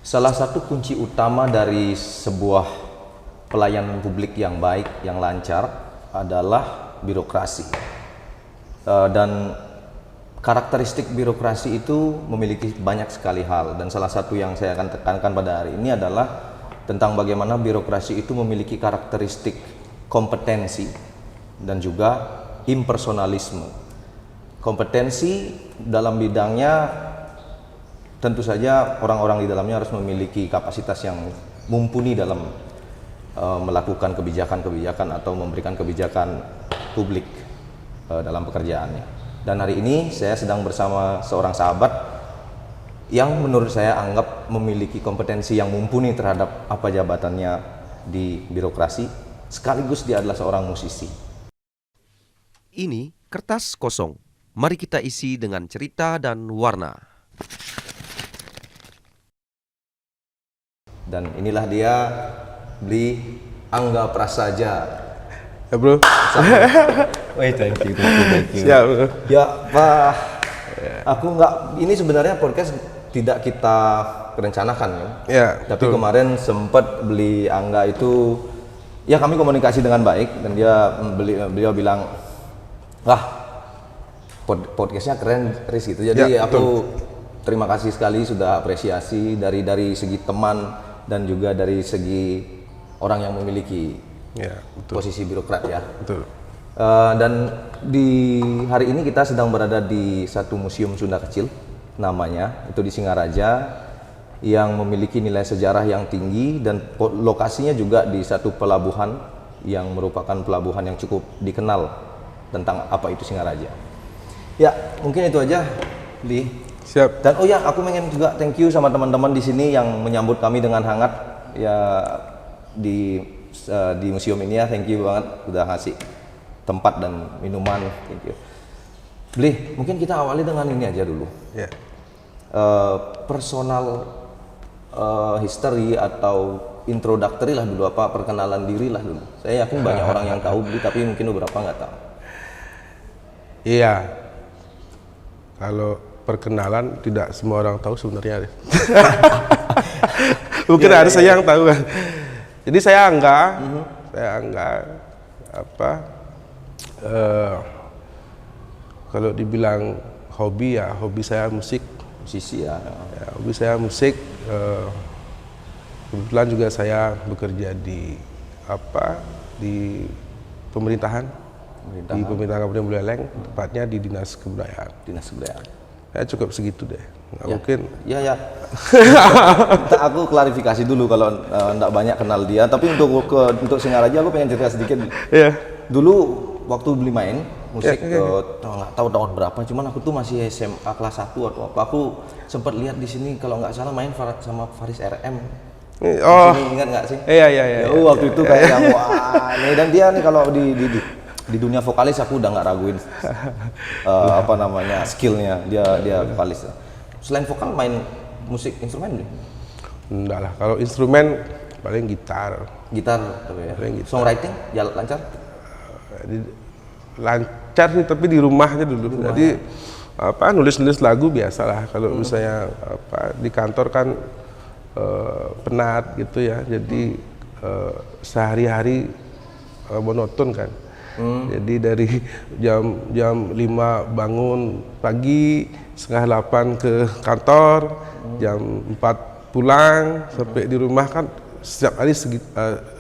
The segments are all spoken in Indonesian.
Salah satu kunci utama dari sebuah pelayanan publik yang baik, yang lancar adalah birokrasi. Dan karakteristik birokrasi itu memiliki banyak sekali hal, dan salah satu yang saya akan tekankan pada hari ini adalah tentang bagaimana birokrasi itu memiliki karakteristik kompetensi dan juga impersonalisme. Kompetensi dalam bidangnya tentu saja orang-orang di dalamnya harus memiliki kapasitas yang mumpuni dalam melakukan kebijakan-kebijakan atau memberikan kebijakan publik dalam pekerjaannya. Dan hari ini saya sedang bersama seorang sahabat yang menurut saya anggap memiliki kompetensi yang mumpuni terhadap apa jabatannya di birokrasi, sekaligus dia adalah seorang musisi. Ini kertas kosong. Mari kita isi dengan cerita dan warna. Dan inilah dia, Bli Angga Prasaja. Ya bro. Wait, thank you. Siap bro. Ya Pak, aku nggak, ini sebenarnya podcast tidak kita rencanakan ya. Ya. Tapi betul. kemarin sempat Bli Angga itu, ya kami komunikasi dengan baik dan beliau bilang, wah podcastnya keren Riz gitu. Jadi Ya, aku terima kasih sekali, sudah apresiasi dari segi teman dan juga dari segi orang yang memiliki Ya, betul. posisi birokrat ya. Betul. Dan di hari ini kita sedang berada di satu museum Sunda kecil, namanya itu di Singaraja, yang memiliki nilai sejarah yang tinggi dan lokasinya juga di satu pelabuhan yang merupakan pelabuhan yang cukup dikenal tentang apa itu Singaraja. Ya, mungkin itu aja, Li. Siap. Dan oh ya, aku pengen juga thank you sama teman-teman di sini yang menyambut kami dengan hangat ya di museum ini ya. Thank you banget udah ngasih tempat dan minuman. Thank you. Bli, mungkin kita awali dengan ini aja dulu. Ya. Personal history atau introductory lah dulu, apa perkenalan diri lah dulu. Saya yakin banyak orang yang tahu Bli, tapi mungkin beberapa nggak tahu. Iya. Kalau perkenalan tidak semua orang tahu sebenarnya. Mungkin Ya, ada ya, saya yang tahu kan. Jadi saya Angga apa? Kalau dibilang hobi ya, hobi saya musik. Musisi ya. Ya, hobi saya musik. Kebetulan juga saya bekerja di di pemerintahan. Di pemerintahan Kabupaten Buleleng, tepatnya di Dinas Kebudayaan. Dinas Kebudayaan. Ya cukup segitu deh. Nggak Ya. mungkin. Ya. Aku klarifikasi dulu kalau enggak banyak kenal dia, tapi untuk Singaraja aku pengen cerita sedikit. Iya. Dulu waktu beli main musik, nggak tahu tahun berapa, cuman aku tuh masih SMA kelas 1 atau apa. Aku sempat lihat di sini kalau nggak salah main sama Faris RM. Oh. Di sini, ingat nggak sih? Iya. Ya, waktu itu kayak yang wah, nih, dan dia nih kalau di dunia vokalis aku udah nggak raguin skillnya, dia vokalis. Selain vokal main musik instrumen belum? Enggak lah, kalau instrumen paling gitar. Gitar tapi ya. Paling gitar. Songwriting jalan lancar? Lancar sih, tapi di rumahnya dulu. Jadi nulis-nulis lagu biasalah. Kalau misalnya di kantor kan penat gitu ya. Jadi sehari-hari monoton kan. Jadi dari jam 5 bangun pagi, setengah 8 ke kantor, jam 4 pulang, sampai di rumah kan setiap hari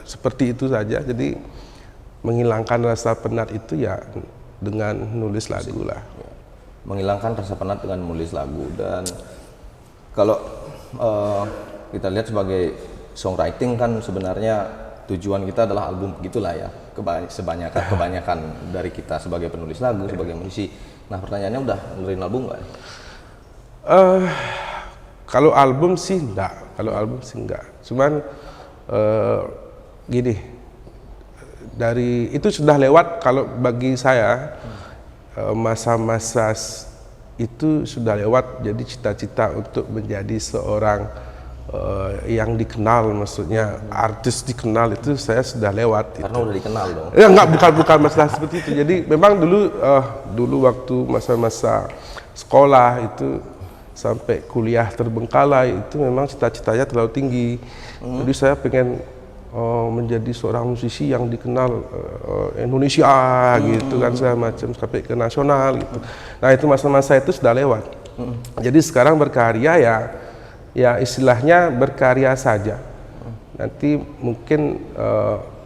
seperti itu saja. Jadi menghilangkan rasa penat itu ya dengan nulis lagu lah. Menghilangkan rasa penat dengan menulis lagu. Dan kalau kita lihat sebagai songwriting kan sebenarnya tujuan kita adalah album, begitulah ya. Kebanyakan dari kita sebagai penulis lagu, sebagai musisi. Nah, pertanyaannya udah ngeluarin album nggak? Kalau album sih enggak. Cuman gini, dari itu sudah lewat. Kalau bagi saya masa-masa itu sudah lewat. Jadi cita-cita untuk menjadi seorang yang dikenal, maksudnya artis dikenal, itu saya sudah lewat. Karena udah dikenal dong. Ya enggak, bukan masalah seperti itu. Jadi memang dulu waktu masa-masa sekolah itu sampai kuliah terbengkalai, itu memang cita-citanya terlalu tinggi. Jadi saya pengen menjadi seorang musisi yang dikenal Indonesia gitu kan, segala macam sampai ke nasional gitu. Nah itu masa-masa itu sudah lewat. Jadi sekarang berkarya ya istilahnya berkarya saja. Nanti mungkin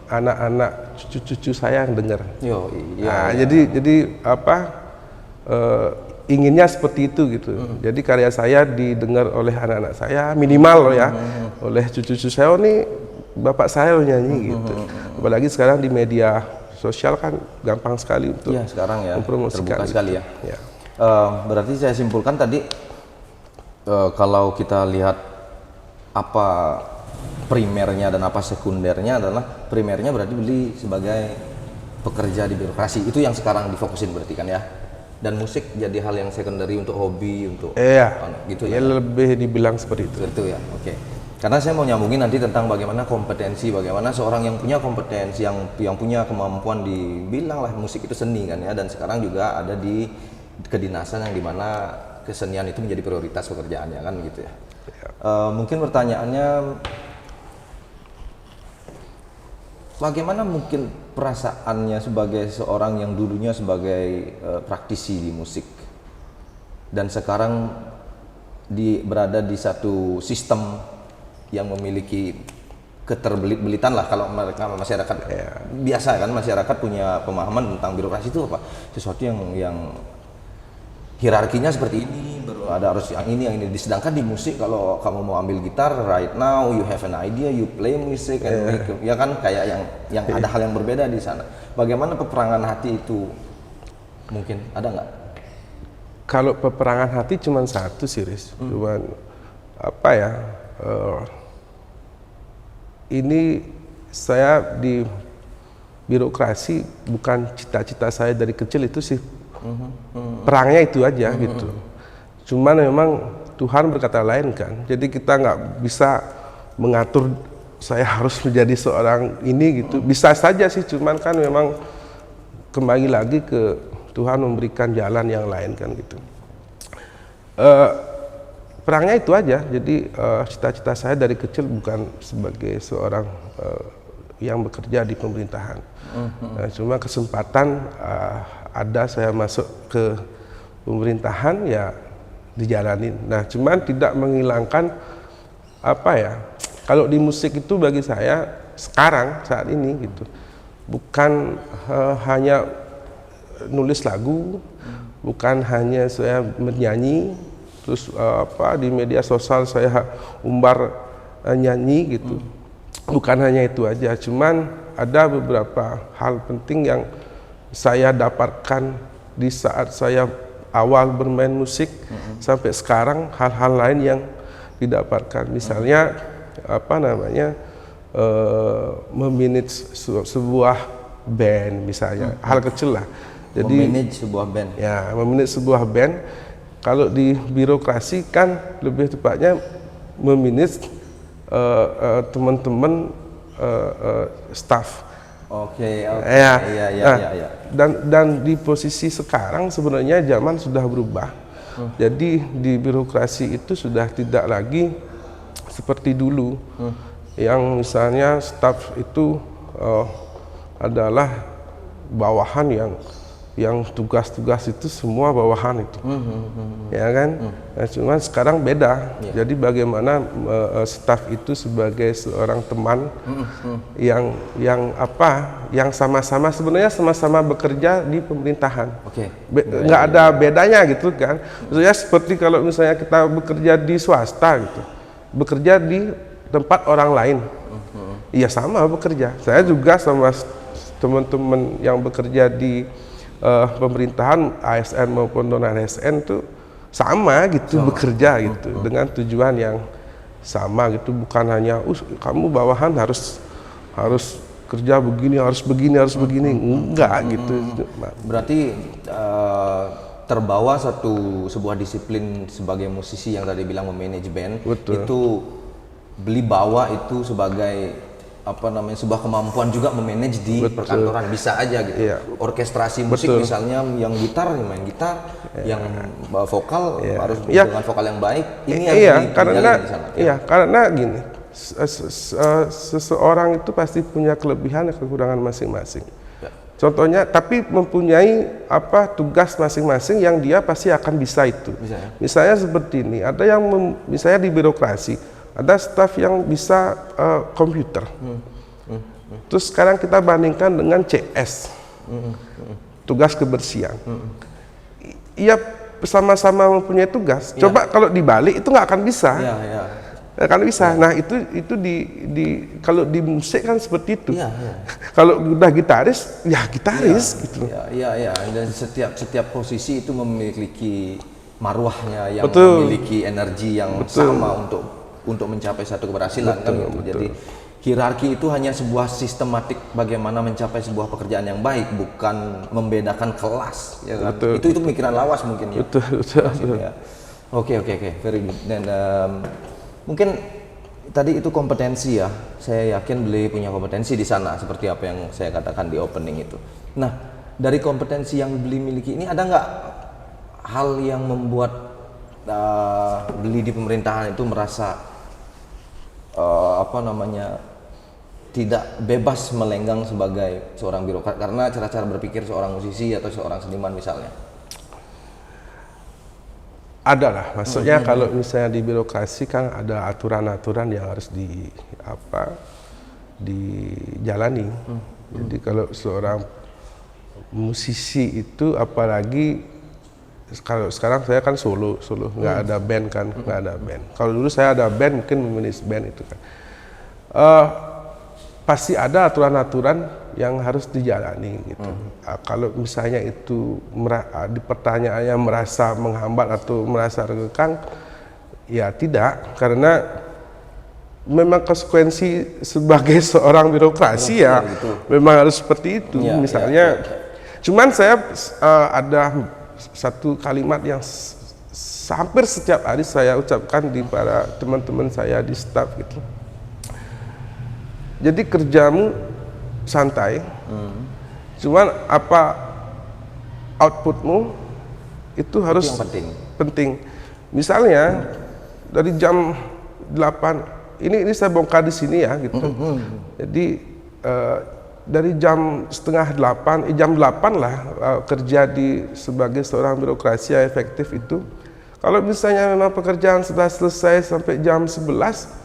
anak-anak cucu-cucu saya yang dengar. Nah, jadi apa inginnya seperti itu gitu. Jadi karya saya didengar oleh anak-anak saya minimal loh ya, oleh cucu-cucu saya. Oh nih bapak saya loh nyanyi gitu. Apalagi sekarang di media sosial kan gampang sekali untuk sekarang ya mempromosikan terbuka sekali ya. Ya. Berarti saya simpulkan tadi kalau kita lihat apa primernya dan apa sekundernya, adalah primernya berarti beli sebagai pekerja di birokrasi, itu yang sekarang difokusin berarti kan ya, dan musik jadi hal yang secondary untuk hobi, untuk gitu ya, lebih dibilang seperti itu ya. Oke. Karena saya mau nyambungin nanti tentang bagaimana kompetensi, bagaimana seorang yang punya kompetensi, yang punya kemampuan, dibilang lah musik itu seni kan ya, dan sekarang juga ada di kedinasan yang dimana kesenian itu menjadi prioritas pekerjaannya kan gitu ya. Mungkin pertanyaannya, bagaimana mungkin perasaannya sebagai seorang yang dulunya sebagai praktisi di musik dan sekarang berada di satu sistem yang memiliki keterbelit-belitan lah, kalau mereka masyarakat biasa kan, masyarakat punya pemahaman tentang birokrasi itu apa? Sesuatu yang hierarkinya seperti ini, baru ada harus yang ini. Sedangkan di musik, kalau kamu mau ambil gitar right now, you have an idea, you play music, ya kan, kayak yang ada hal yang berbeda di sana. Bagaimana peperangan hati itu mungkin ada nggak? Kalau peperangan hati cuma satu sih, Riz. Cuman apa ya? Ini saya di birokrasi bukan cita-cita saya dari kecil, itu sih perangnya itu aja gitu. Cuman memang Tuhan berkata lain kan. Jadi kita nggak bisa mengatur saya harus menjadi seorang ini gitu. Bisa saja sih, cuman kan memang kembali lagi ke Tuhan memberikan jalan yang lain kan gitu. Perangnya itu aja. Jadi cita-cita saya dari kecil bukan sebagai seorang yang bekerja di pemerintahan. Cuma kesempatan ada saya masuk ke pemerintahan, ya dijalanin. Nah, cuman tidak menghilangkan apa ya? Kalau di musik itu bagi saya sekarang saat ini gitu, bukan hanya nulis lagu, bukan hanya saya menyanyi, terus di media sosial saya umbar nyanyi gitu. Bukan hanya itu aja, cuman ada beberapa hal penting yang saya dapatkan di saat saya awal bermain musik sampai sekarang, hal-hal lain yang didapatkan. Misalnya memanage sebuah band misalnya, hal kecil lah. Jadi memanage sebuah band. Ya, memanage sebuah band. Kalau di birokrasi kan lebih tepatnya memanage teman-teman staff. Oke. Ya. Iya. Dan di posisi sekarang sebenarnya zaman sudah berubah. Jadi di birokrasi itu sudah tidak lagi seperti dulu. Yang misalnya staff itu adalah bawahan yang tugas-tugas itu semua bawahan itu, ya kan? Nah, cuman sekarang beda. Jadi bagaimana staf itu sebagai seorang teman yang sama-sama sebenarnya sama-sama bekerja di pemerintahan. Nggak ada bedanya gitu kan? Maksudnya seperti kalau misalnya kita bekerja di swasta gitu, bekerja di tempat orang lain, iya sama bekerja. Saya juga sama teman-teman yang bekerja di pemerintahan ASN maupun non ASN tuh sama gitu, bekerja gitu dengan tujuan yang sama gitu, bukan hanya kamu bawahan harus kerja begini, harus begini, enggak gitu. Berarti terbawa sebuah disiplin sebagai musisi yang tadi bilang memanage band. Betul. Itu beli bawa itu sebagai apa namanya sebuah kemampuan juga memanage di perkantoran, bisa aja gitu. Iya. Orkestrasi musik Betul. misalnya yang gitar ya main gitar, yang vokal harus Iya. dengan vokal yang baik. Ini yang Iya, dijalin karena di sana. karena gini, seseorang itu pasti punya kelebihan dan kekurangan masing-masing. Ya. Contohnya, tapi mempunyai tugas masing-masing yang dia pasti akan bisa itu. Bisa, ya? Misalnya seperti ini, ada yang misalnya di birokrasi, ada staf yang bisa komputer. Terus sekarang kita bandingkan dengan CS, tugas kebersihan. Ia sama-sama mempunyai tugas. Coba kalau dibalik itu nggak akan bisa. Iya, iya. Nggak akan bisa. Nah itu kalau di musik kan seperti itu. Iya, iya. Kalau udah gitaris, ya gitaris gitu. Iya. Dan setiap posisi itu memiliki marwahnya yang Betul. memiliki energi yang Betul. sama untuk mencapai satu keberhasilan kan gitu. Jadi hierarki itu hanya sebuah sistematik bagaimana mencapai sebuah pekerjaan yang baik, bukan membedakan kelas, ya kan? Betul. Itu pemikiran lawas mungkin ya. Betul. Ya. Oke, very good. Dan mungkin tadi itu kompetensi ya. Saya yakin beliau punya kompetensi di sana seperti apa yang saya katakan di opening itu. Nah, dari kompetensi yang beliau miliki ini ada nggak hal yang membuat beliau di pemerintahan itu merasa tidak bebas melenggang sebagai seorang birokrat karena cara-cara berpikir seorang musisi atau seorang seniman misalnya? Ada lah, maksudnya kalau misalnya di birokrasi kan ada aturan-aturan yang harus dijalani. Jadi kalau seorang musisi itu, apalagi kalau sekarang saya kan solo, nggak ada band kan, nggak ada band. Kalau dulu saya ada band, mungkin memanage band itu kan. Pasti ada aturan-aturan yang harus dijalani gitu. Kalau misalnya itu di pertanyaannya merasa menghambat atau merasa renggang, ya tidak, karena memang konsekuensi sebagai seorang birokrasi ya gitu. memang harus seperti itu. Ya, Misalnya, cuman saya ada satu kalimat yang hampir setiap hari saya ucapkan di para teman-teman saya di staf gitu. Jadi kerjamu santai, cuman outputmu itu harus yang penting. Misalnya dari jam 8, ini saya bongkar di sini ya gitu. Jadi dari jam setengah 8, jam 8 lah kerja sebagai seorang birokrasi yang efektif itu. Kalau misalnya memang pekerjaan sudah selesai sampai jam 11,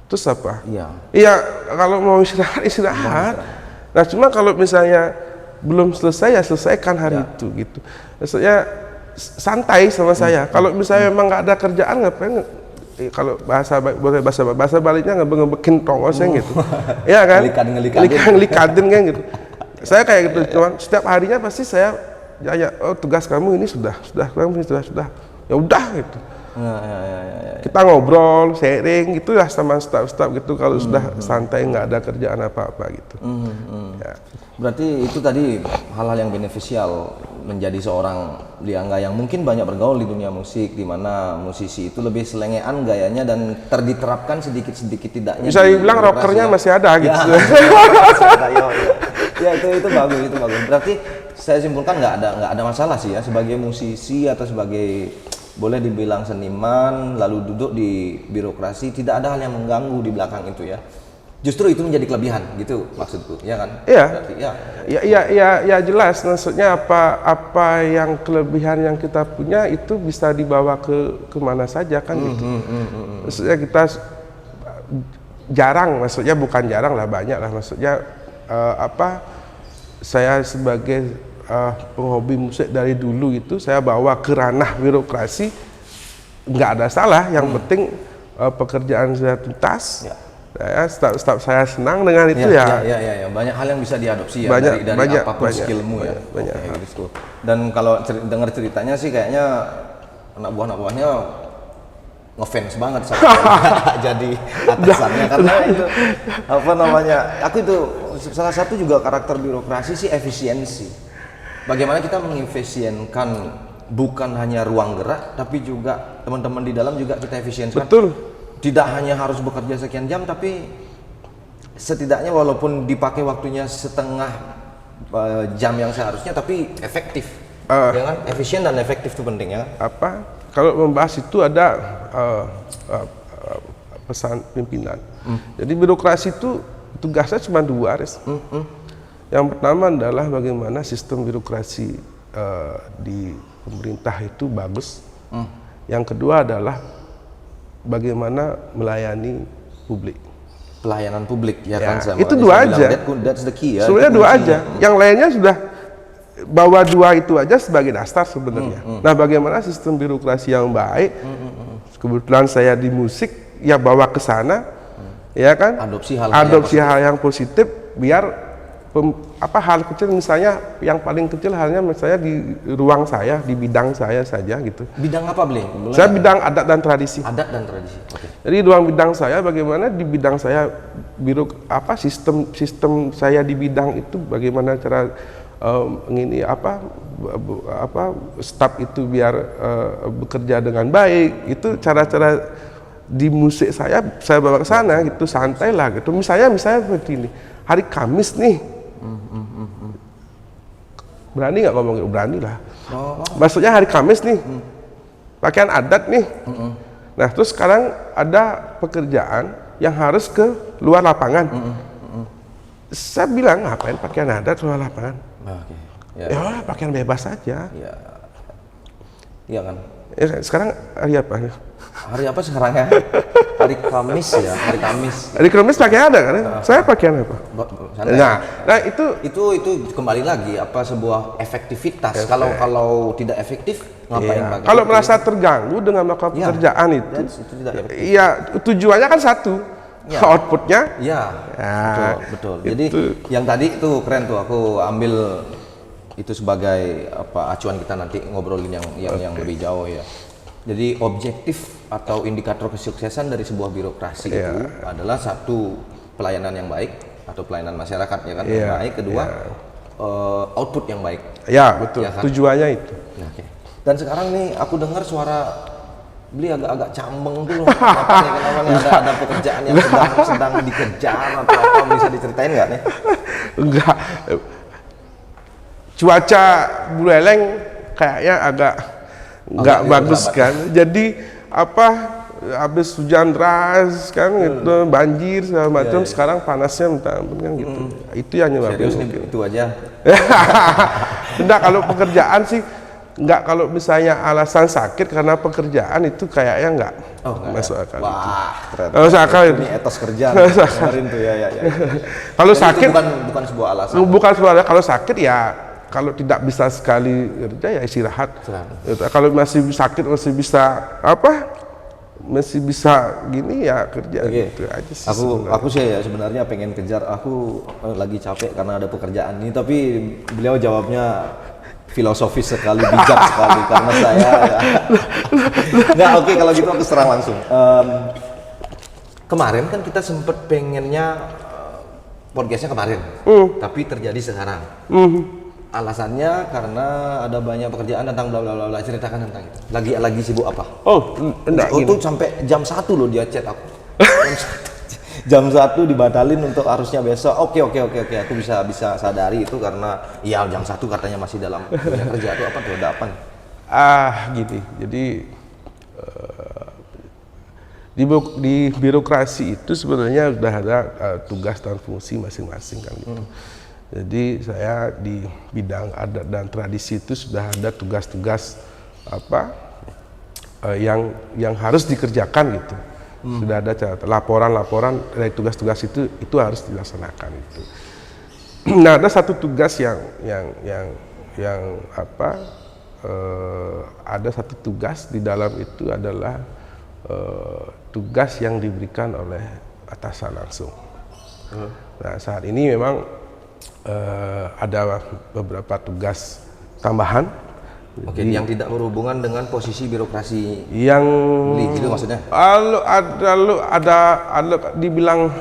terus apa? Iya, kalau mau istirahat. Nah, cuma kalau misalnya belum selesai ya selesaikan hari itu gitu. Maksudnya santai sama saya. Kalau misalnya memang nggak ada kerjaan, ngapain? Kalau bahasa baliknya ngebekin tongosnya gitu. Iya kan? Ngelikatin kan gitu. Saya kayak gitu, cuman setiap harinya pasti saya tugas kamu ini sudah. Ya udah gitu. Kita ngobrol, sharing gitu lah sama staf-staf gitu kalau sudah santai nggak ada kerjaan apa-apa gitu. Ya. Berarti itu tadi hal-hal yang beneficial menjadi seorang Liangga yang mungkin banyak bergaul di dunia musik, di mana musisi itu lebih selengean gayanya dan diterapkan sedikit-sedikit tidaknya. Bisa dibilang rockernya masih ada gitu. Ya itu bagus. Berarti saya simpulkan nggak ada masalah sih ya sebagai musisi atau sebagai boleh dibilang seniman lalu duduk di birokrasi, tidak ada hal yang mengganggu di belakang itu ya. Justru itu menjadi kelebihan gitu maksudku, ya kan? Iya. Berarti, ya jelas, maksudnya apa yang kelebihan yang kita punya itu bisa dibawa ke mana saja kan gitu. Maksudnya kita maksudnya bukan jarang lah, banyak lah, maksudnya saya sebagai penghobi musik dari dulu itu saya bawa ke ranah birokrasi, nggak ada salah, yang penting pekerjaan saya tuntas. Staf saya senang dengan itu ya. Banyak hal yang bisa diadopsi ya dari apapun skillmu ya. Banyak. Gitu. Dan kalau dengar ceritanya sih kayaknya anak buahnya ngefans banget sama jadi atasannya karena itu aku itu salah satu juga karakter birokrasi sih efisiensi. Bagaimana kita mengefisienkan bukan hanya ruang gerak tapi juga teman-teman di dalam juga kita efisienkan. Betul. Tidak hanya harus bekerja sekian jam tapi setidaknya walaupun dipakai waktunya setengah jam yang seharusnya, tapi efektif. Ya kan? Efisien dan efektif itu penting ya. Kalau membahas itu ada pesan pimpinan. Jadi birokrasi itu tugasnya cuma dua, Riz. Yang pertama adalah bagaimana sistem birokrasi di pemerintah itu bagus. Yang kedua adalah bagaimana melayani publik. Pelayanan publik ya kan. Itu dua aja. That's the key ya. Sebenarnya dua aja. Yang lainnya sudah bawa dua itu aja sebagai dasar sebenarnya. Nah, bagaimana sistem birokrasi yang baik? Kebetulan saya di musik, ya bawa ke sana, ya kan? Adopsi hal yang positif, biar hal kecil misalnya, yang paling kecil halnya misalnya di ruang saya, di bidang saya saja gitu. Bidang apa beli? Saya bidang adat dan tradisi. Adat dan tradisi. Okay. Jadi ruang bidang saya, bagaimana di bidang saya sistem saya di bidang itu bagaimana cara staf itu biar bekerja dengan baik, itu cara-cara di musik saya bawa ke sana gitu, santai lah gitu. Misalnya seperti ini, hari Kamis nih, berani nggak ngomong? Berani lah. Maksudnya hari Kamis nih, pakaian adat nih. Nah, terus sekarang ada pekerjaan yang harus ke luar lapangan. Saya bilang, ngapain pakaian adat luar lapangan? Ya, pakaian bebas saja. Iya kan. Sekarang hari apa? Hari apa sekarang ya? Hari Kamis ya, hari Kamis. Hari Kamis pakaian ada kan? Saya pakaian apa? Nah itu kembali lagi sebuah efektivitas. Kalau tidak efektif ngapain pakai? Kalau merasa terganggu dengan melakukan pekerjaan itu tidak efektif. Iya, tujuannya kan satu. Outputnya betul. Jadi yang tadi itu keren tuh, aku ambil itu sebagai acuan kita nanti ngobrolin yang lebih jauh ya. Jadi objektif atau indikator kesuksesan dari sebuah birokrasi itu adalah satu, pelayanan yang baik atau pelayanan masyarakat ya kan yang baik, kedua output yang baik. Ya betul. Ya, kan? Tujuannya itu. Okay. Dan sekarang nih aku dengar suara beli agak cambeng tuh loh. Kenapa nih ada pekerjaan yang sedang dikejar atau apa, bisa diceritain nggak nih? Enggak. Cuaca Buleleng kayaknya agak nggak bagus kan. Jadi habis hujan deras kan gitu, banjir segala macam, sekarang panasnya minta ampun kan gitu. Itu yang nyebabin. Serius nih, itu aja. Enggak, kalau pekerjaan sih enggak, kalau misalnya alasan sakit karena pekerjaan itu kayaknya enggak masuk akal. Wah, keren. Masuk akal itu. Ini etos kerjaan. Kemarin tuh ya. Kalau sakit bukan sebuah alasan. Bukan sebuah alasan. Kalau sakit ya, kalau tidak bisa sekali kerja ya istirahat. Kalau masih sakit masih bisa gini ya kerja. Gitu aja sih. Aku sih ya sebenarnya pengen kejar. Aku lagi capek karena ada pekerjaan ini, tapi beliau jawabnya filosofis sekali, bijak sekali, karena saya nggak oke. Kalau gitu aku serang langsung. Kemarin kan kita sempet pengennya podcastnya kemarin, tapi terjadi sekarang. Alasannya karena ada banyak pekerjaan tentang bla bla bla. Ceritakan tentang itu. Lagi sibuk apa? Enggak. Itu sampai jam 1 loh dia chat aku. Jam 1 dibatalin untuk harusnya besok. Oke. Aku bisa sadari itu karena ya jam 1 katanya masih dalam dunia kerja. Itu apa tuh? Ada apa nih? Gini. Jadi di birokrasi itu sebenarnya sudah ada tugas dan fungsi masing-masing kan gitu. Jadi saya di bidang adat dan tradisi itu sudah ada tugas-tugas yang harus dikerjakan gitu. Sudah ada laporan-laporan dari tugas-tugas itu harus dilaksanakan itu. Nah, ada satu tugas ada satu tugas di dalam itu adalah tugas yang diberikan oleh atasan langsung. Nah, saat ini memang ada beberapa tugas tambahan. Oke, yang tidak berhubungan dengan posisi birokrasi yang gitu maksudnya? Ada dibilang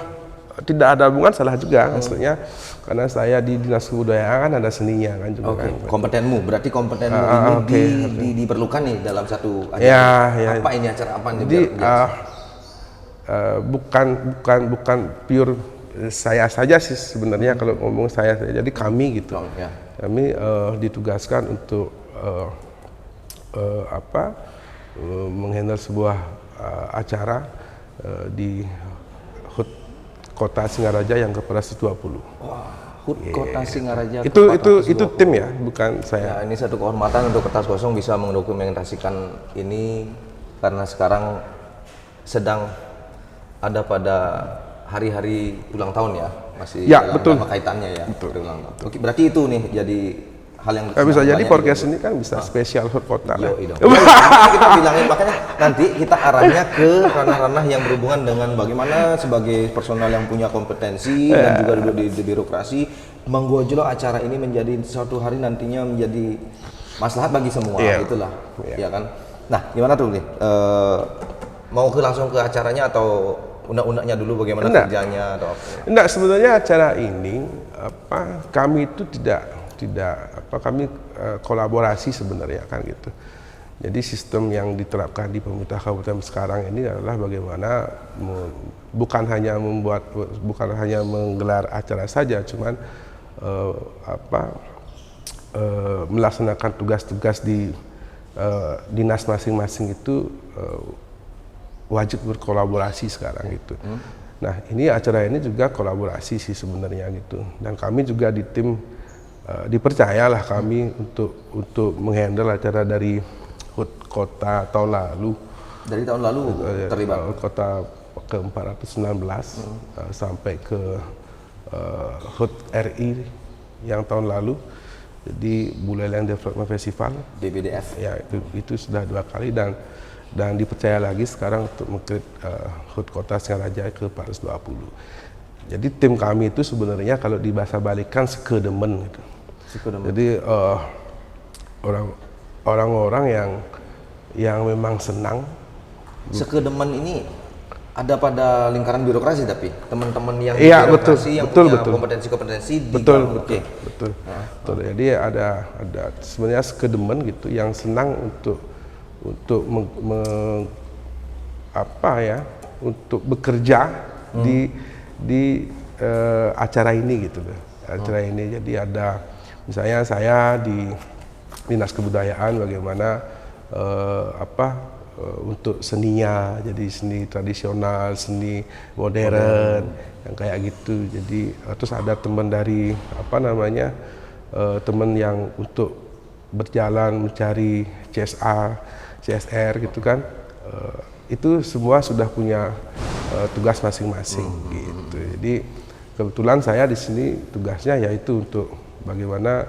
tidak ada hubungan, salah juga maksudnya, karena saya di dinas kebudayaan ada seninya kan juga. Kan. Kompetenmu, berarti kompetenmu ini diperlukan nih dalam satu acara. Ya. Apa ini acara apa nih? Jadi bukan pure saya saja sih sebenarnya kalau ngomong saya saja. Jadi kami gitu. Oh, ya. Kami ditugaskan untuk menghandle sebuah acara di HUT Kota Singaraja yang ke-120. HUT Kota Singaraja. Itu tim ya, bukan saya. Ya, ini satu kehormatan untuk Kertas Kosong bisa mendokumentasikan ini karena sekarang sedang ada pada hari-hari ulang tahun ya, masih Ya, dalam betul. kaitannya ya. Betul. Ulang tahun. Oke, berarti itu nih jadi hal yang Bisa jadi banyak podcast juga. ini kan bisa spesial HUT Kota lah. Yoi dong. Makanya kita bilangin, makanya nanti kita arahnya ke ranah-ranah yang berhubungan dengan bagaimana sebagai personal yang punya kompetensi dan juga duduk di birokrasi menggojlok acara ini menjadi suatu hari nantinya menjadi maslahat bagi semua, Iya. itulah, Iya. ya kan. Nah, gimana tuh nih? Mau langsung ke acaranya atau unek-uneknya dulu bagaimana Enggak. kerjanya atau apa? Enggak, sebenarnya acara ini kami itu kami kolaborasi sebenarnya kan gitu. Jadi sistem yang diterapkan di pemerintah kabupaten sekarang ini adalah bagaimana bukan hanya menggelar acara saja, cuman melaksanakan tugas-tugas di dinas masing-masing itu wajib berkolaborasi sekarang gitu. Nah, ini acara ini juga kolaborasi sih sebenarnya gitu. Dan kami juga di tim dipercayalah kami untuk menghandle acara dari HUT Kota tahun lalu. Dari tahun lalu terlibat. HUT Kota ke-419 sampai ke HUT RI yang tahun lalu. Jadi Buleleng Development Festival. BBDF. Ya, itu sudah 2 kali dan dipercaya lagi sekarang untuk mengkrit HUT Kota Singaraja ke-420. Jadi tim kami itu sebenarnya kalau dibahasa balikan sekedemen gitu. Jadi orang-orang yang memang senang. Sekedemen ini ada pada lingkaran birokrasi tapi teman-teman yang Iya, birokrasi yang betul, punya betul. kompetensi-kompetensi di Betul. Oke. Betul. Jadi ada sebenarnya sekedemen gitu yang senang untuk untuk bekerja di acara ini gitu loh. Acara ini jadi ada misalnya saya di Dinas Kebudayaan bagaimana untuk seninya, jadi seni tradisional, seni modern yang kayak gitu. Jadi terus ada teman dari teman yang untuk berjalan mencari CSR gitu kan. Itu semua sudah punya tugas masing-masing gitu. Jadi kebetulan saya di sini tugasnya yaitu untuk bagaimana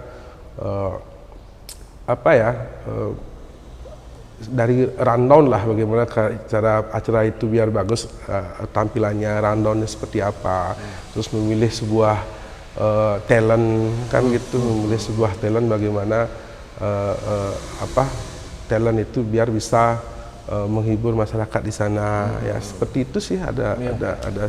dari rundown lah bagaimana cara acara itu biar bagus tampilannya, rundownnya seperti apa, terus memilih sebuah talent kan gitu, memilih sebuah talent bagaimana talent itu biar bisa menghibur masyarakat di sana ya seperti itu sih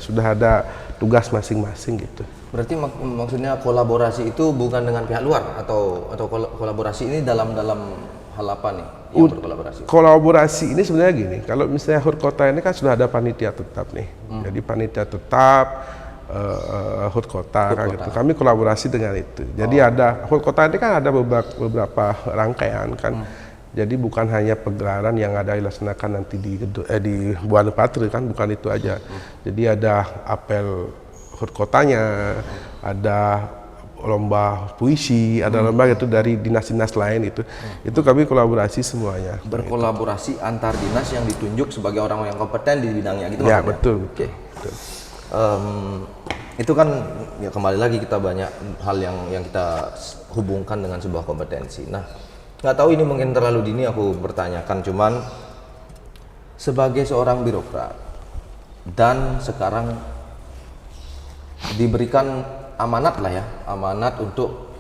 sudah ada tugas masing-masing gitu. Berarti maksudnya kolaborasi itu bukan dengan pihak luar atau kolaborasi ini dalam hal apa nih yang berkolaborasi? Kolaborasi ini sebenarnya gini, kalau misalnya HUT Kota ini kan sudah ada panitia tetap nih. Jadi panitia tetap HUT Kota kan gitu. Kami kolaborasi dengan itu. Jadi ada HUT Kota ini kan ada beberapa rangkaian kan. Jadi bukan hanya pegelaran yang ada dilaksanakan nanti di Buana Patra kan, bukan itu aja. Jadi ada apel HUT Kotanya, ada lomba puisi, ada lomba itu dari dinas-dinas lain itu. Itu kami kolaborasi semuanya. Berkolaborasi antar dinas yang ditunjuk sebagai orang yang kompeten di bidangnya gitu Ya, maksudnya? betul. Oke. Itu kan ya kembali lagi kita banyak hal yang kita hubungkan dengan sebuah kompetensi. Nah, nggak tahu ini mungkin terlalu dini aku bertanyakan, cuman sebagai seorang birokrat dan sekarang diberikan amanat lah ya, amanat untuk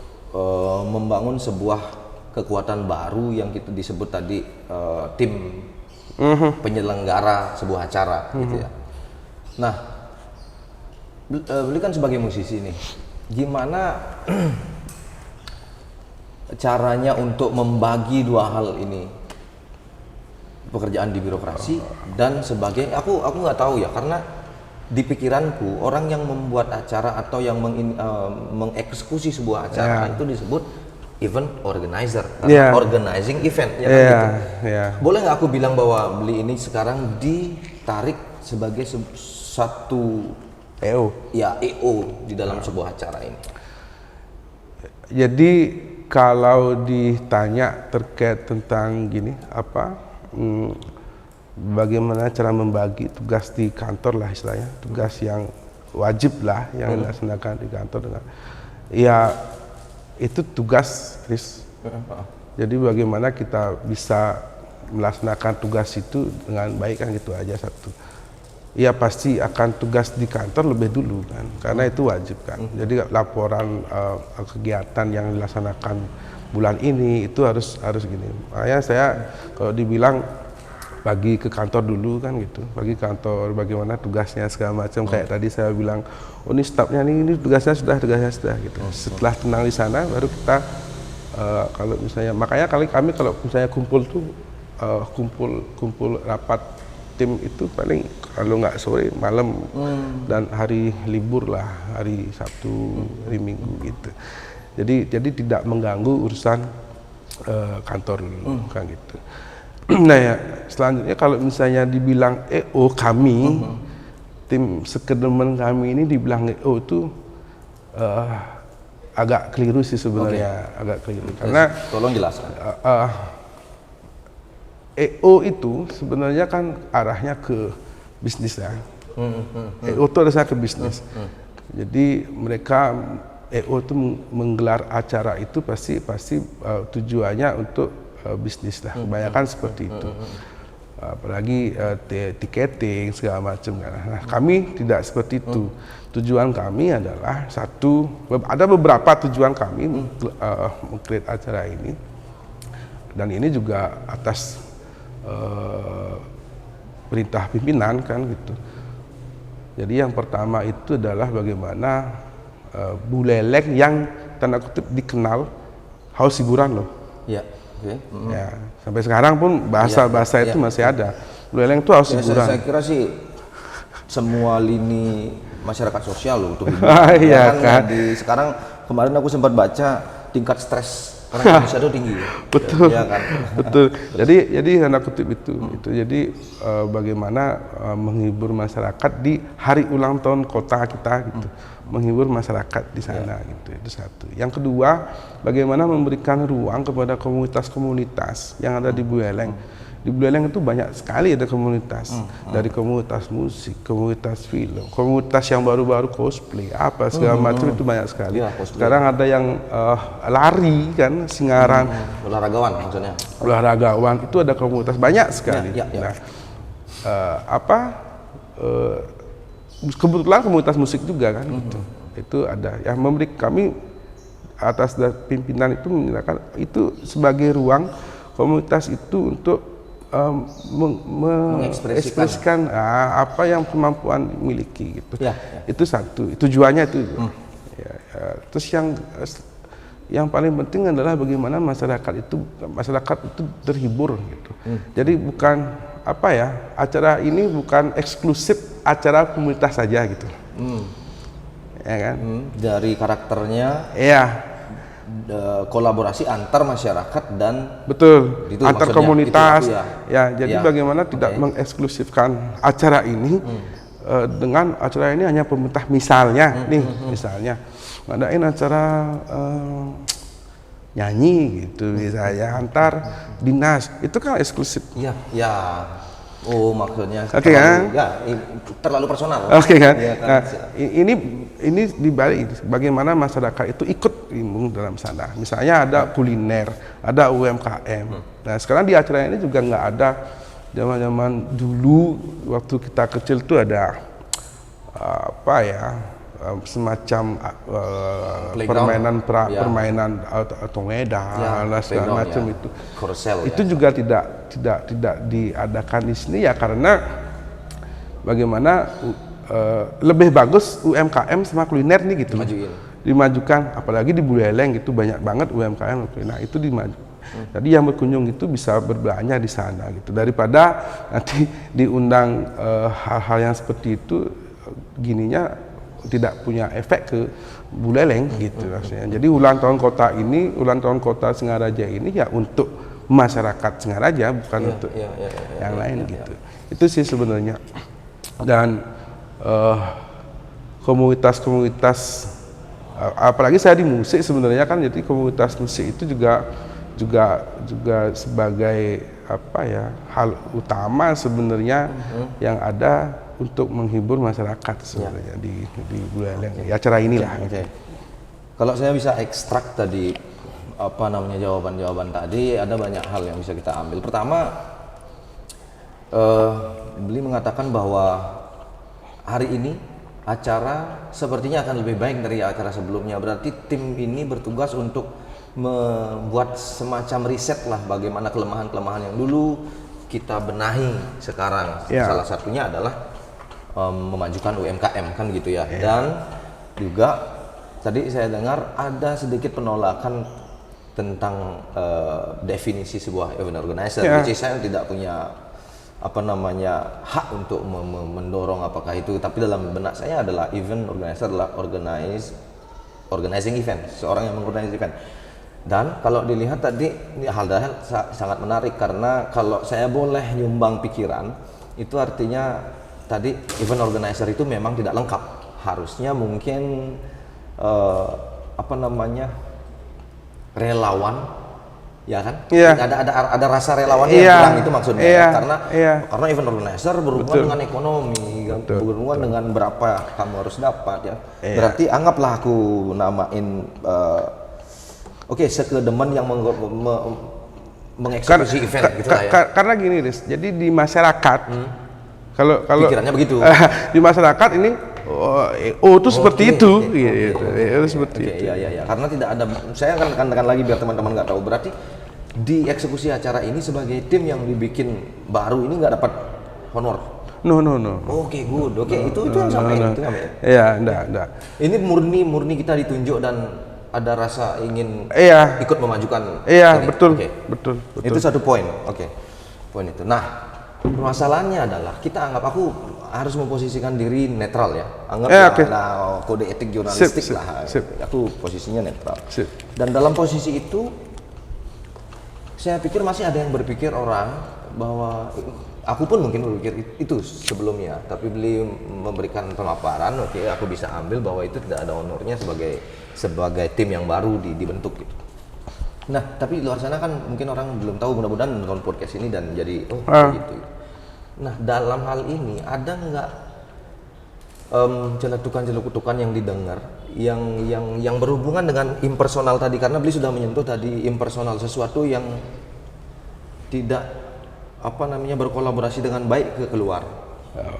membangun sebuah kekuatan baru yang kita disebut tadi tim penyelenggara sebuah acara gitu ya. Nah, beli kan sebagai musisi nih, gimana caranya untuk membagi dua hal ini, pekerjaan di birokrasi dan sebagai aku nggak tahu ya, karena di pikiranku orang yang membuat acara atau yang mengeksekusi sebuah acara itu disebut event organizer, organizing event, ya kan gitu. Boleh nggak aku bilang bahwa Beli ini sekarang ditarik sebagai satu EO di dalam sebuah acara ini? Jadi kalau ditanya terkait tentang gini bagaimana cara membagi tugas di kantor lah istilahnya, tugas yang wajib lah yang dilaksanakan di kantor dengan itu tugas, Chris. Jadi bagaimana kita bisa melaksanakan tugas itu dengan baik kan, gitu aja satu. Ya pasti akan tugas di kantor lebih dulu kan, karena itu wajib kan. Jadi laporan kegiatan yang dilaksanakan bulan ini itu harus gini. Makanya saya kalau dibilang pagi ke kantor dulu kan gitu, pagi kantor bagaimana tugasnya segala macam, kayak tadi saya bilang, oh ini stafnya ini tugasnya sudah gitu. Setelah tenang di sana baru kita kalau misalnya, makanya kami kalau misalnya kumpul tuh kumpul rapat tim itu paling kalau nggak sore malam dan hari libur lah, hari Sabtu, hari Minggu gitu. Jadi tidak mengganggu urusan kantor dulu kan gitu. Nah ya, selanjutnya kalau misalnya dibilang EO kami, tim sekedemen kami ini dibilang EO itu agak keliru sih sebenarnya, agak keliru. Karena tolong jelaskan. EO itu sebenarnya kan arahnya ke bisnis ya. EO itu arahnya ke bisnis. Jadi mereka EO itu menggelar acara itu pasti tujuannya untuk bisnis lah, kebanyakan seperti itu. Apalagi tiketing segala macam kan. Nah, kami tidak seperti itu. Tujuan kami adalah ada beberapa tujuan kami meng-create acara ini, dan ini juga atas perintah pimpinan kan gitu. Jadi yang pertama itu adalah bagaimana Buleleng yang tanda kutip dikenal haus hiburan loh. Ya. Ya, sampai sekarang pun bahasa itu masih ada. Buleleng itu haus hiburan. Saya kira sih semua lini masyarakat sosial loh untuk iya kan. Sekarang kemarin aku sempat baca tingkat stres orang Indonesia itu tinggi. Betul. Ya kan? Betul. Jadi tanda kutip itu. Jadi bagaimana menghibur masyarakat di hari ulang tahun kota kita gitu. Menghibur masyarakat di sana gitu. Itu satu. Yang kedua, bagaimana memberikan ruang kepada komunitas-komunitas yang ada di Buleleng. Di Buleleng itu banyak sekali ada komunitas, dari komunitas musik, komunitas film, komunitas yang baru-baru cosplay, apa segala macam itu banyak sekali. Sekarang ada yang lari kan, Singaran, olahragawan maksudnya. Olahragawan itu ada komunitas banyak sekali. Nah, kebetulan komunitas musik juga kan, itu ada. Yang memberi kami atas pimpinan itu menggunakan itu sebagai ruang komunitas itu untuk mengekspresikan apa yang kemampuan dimiliki gitu. Itu satu, tujuannya itu. Terus yang paling penting adalah bagaimana masyarakat itu terhibur gitu. Jadi bukan acara ini bukan eksklusif acara komunitas saja gitu. Ya kan? Dari karakternya. Iya. Kolaborasi antar masyarakat dan betul itu antar komunitas itu jadi bagaimana tidak mengeksklusifkan acara ini dengan acara ini hanya pemerintah misalnya misalnya ngadain acara nyanyi gitu misalnya antar dinas, itu kan eksklusif. Oh, maksudnya kan? Terlalu personal. Kan? Nah, ini dibalik bagaimana masyarakat itu ikut dalam sana. Misalnya ada kuliner, ada UMKM. Nah, sekarang di acara ini juga nggak ada. Zaman-zaman dulu waktu kita kecil tuh ada semacam permainan tongeda segala macam itu. Korsel, itu juga tidak diadakan di sini ya karena bagaimana lebih bagus UMKM sama kuliner nih gitu dimajukan, apalagi di Buleleng itu banyak banget UMKM. Nah itu jadi yang berkunjung itu bisa berbelanja di sana gitu, daripada nanti diundang hal-hal yang seperti itu gininya tidak punya efek ke Buleleng gitu maksudnya. Jadi ulang tahun kota Singaraja ini ya untuk masyarakat Singaraja, bukan untuk yang lain gitu. Itu sih sebenarnya. Dan komunitas-komunitas, apalagi saya di musik sebenarnya kan, jadi komunitas musik itu juga sebagai apa ya, hal utama sebenarnya yang ada untuk menghibur masyarakat sebenarnya di Buleleng, ya acara inilah. Kalau saya bisa ekstrak tadi apa namanya jawaban-jawaban tadi, ada banyak hal yang bisa kita ambil. Pertama, beliau mengatakan bahwa hari ini acara sepertinya akan lebih baik dari acara sebelumnya. Berarti tim ini bertugas untuk membuat semacam riset lah bagaimana kelemahan-kelemahan yang dulu kita benahi sekarang. Salah satunya adalah memajukan UMKM kan gitu ya. Dan juga tadi saya dengar ada sedikit penolakan tentang definisi sebuah event organizer, which is saya tidak punya apa namanya hak untuk mendorong apakah itu, tapi dalam benak saya adalah event organizer adalah organizing event, seorang yang mengorganize event. Dan kalau dilihat tadi ini hal sangat menarik, karena kalau saya boleh nyumbang pikiran, itu artinya tadi event organizer itu memang tidak lengkap. Harusnya mungkin apa namanya relawan, ya kan? Ada rasa relawan yang kurang, itu maksudnya. Karena event organizer berhubungan dengan ekonomi, berhubungan dengan berapa kamu harus dapat ya. Berarti anggaplah aku namain sekedeman yang mengeksekusi event gitu lah ya. Karena gini, Riz, jadi di masyarakat kalau pikirannya begitu. Di masyarakat ini itu seperti itu, seperti itu. Iya. Karena tidak ada, saya akan katakan lagi biar teman-teman nggak tahu. Berarti di eksekusi acara ini sebagai tim yang dibikin baru ini nggak dapat honor. No. Oke, good. Itu yang sampai itu. Iya, enggak. Ini murni kita ditunjuk dan ada rasa ingin ikut memajukan. Iya, betul. Itu satu poin. Poin itu. Nah, permasalahannya adalah kita aku harus memposisikan diri netral ya. Anggaplah kode etik jurnalistik lah. Aku posisinya netral. Dan dalam posisi itu saya pikir masih ada yang berpikir orang bahwa aku pun mungkin berpikir itu sebelumnya, tapi beliau memberikan pemaparan, aku bisa ambil bahwa itu tidak ada honornya sebagai tim yang baru dibentuk gitu. Nah, tapi di luar sana kan mungkin orang belum tahu, mudah-mudahan nonton podcast ini dan jadi gitu. Nah, dalam hal ini ada nggak celetukan yang didengar yang berhubungan dengan impersonal tadi, karena beliau sudah menyentuh tadi impersonal, sesuatu yang tidak berkolaborasi dengan baik ke keluar.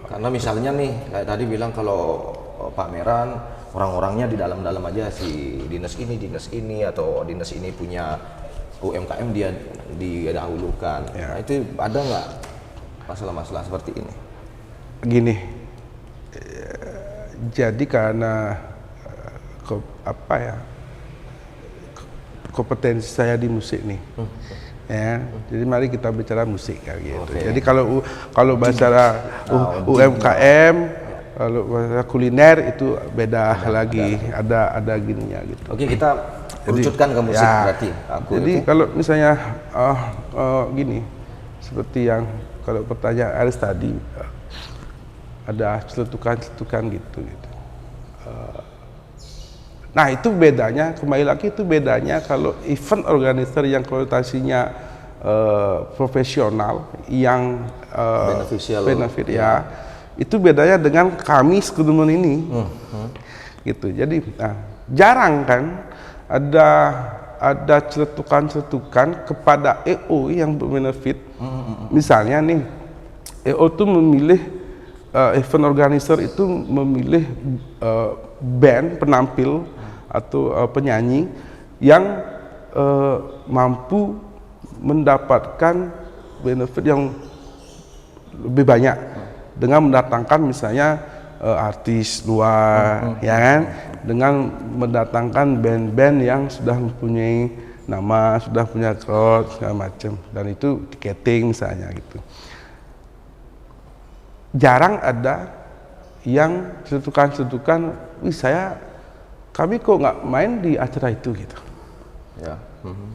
Karena misalnya nih kayak tadi bilang kalau pameran orang-orangnya di dalam-dalam aja, si dinas ini atau dinas ini punya UMKM dia didahulukan. Nah, itu ada nggak masalah-masalah seperti ini? Gini, jadi karena kompetensi saya di musik nih, jadi mari kita bicara musik kayak gitu. Jadi kalau bicara UMKM, kalau bahasa kuliner itu beda lagi, ada gininya gitu. Kita kerucutkan ke musik berarti. Jadi kalau misalnya gini, seperti yang kalau pertanyaan Aris tadi, ada celutukan gitu. Nah itu bedanya, kembali lagi itu bedanya kalau event organizer yang konotasinya profesional, yang benefit ya, itu bedanya dengan kami sekedemen ini, gitu. Jadi jarang kan ada celutukan kepada EO yang berbenefit. Misalnya nih, EO itu memilih event organizer itu memilih band penampil atau penyanyi yang mampu mendapatkan benefit yang lebih banyak dengan mendatangkan misalnya artis luar, ya kan, dengan mendatangkan band-band yang sudah mempunyai nama, sudah punya crowd segala macam, dan itu tiketing misalnya gitu. Jarang ada yang cetukan-cetukan, kami kok nggak main di acara itu gitu. Ya.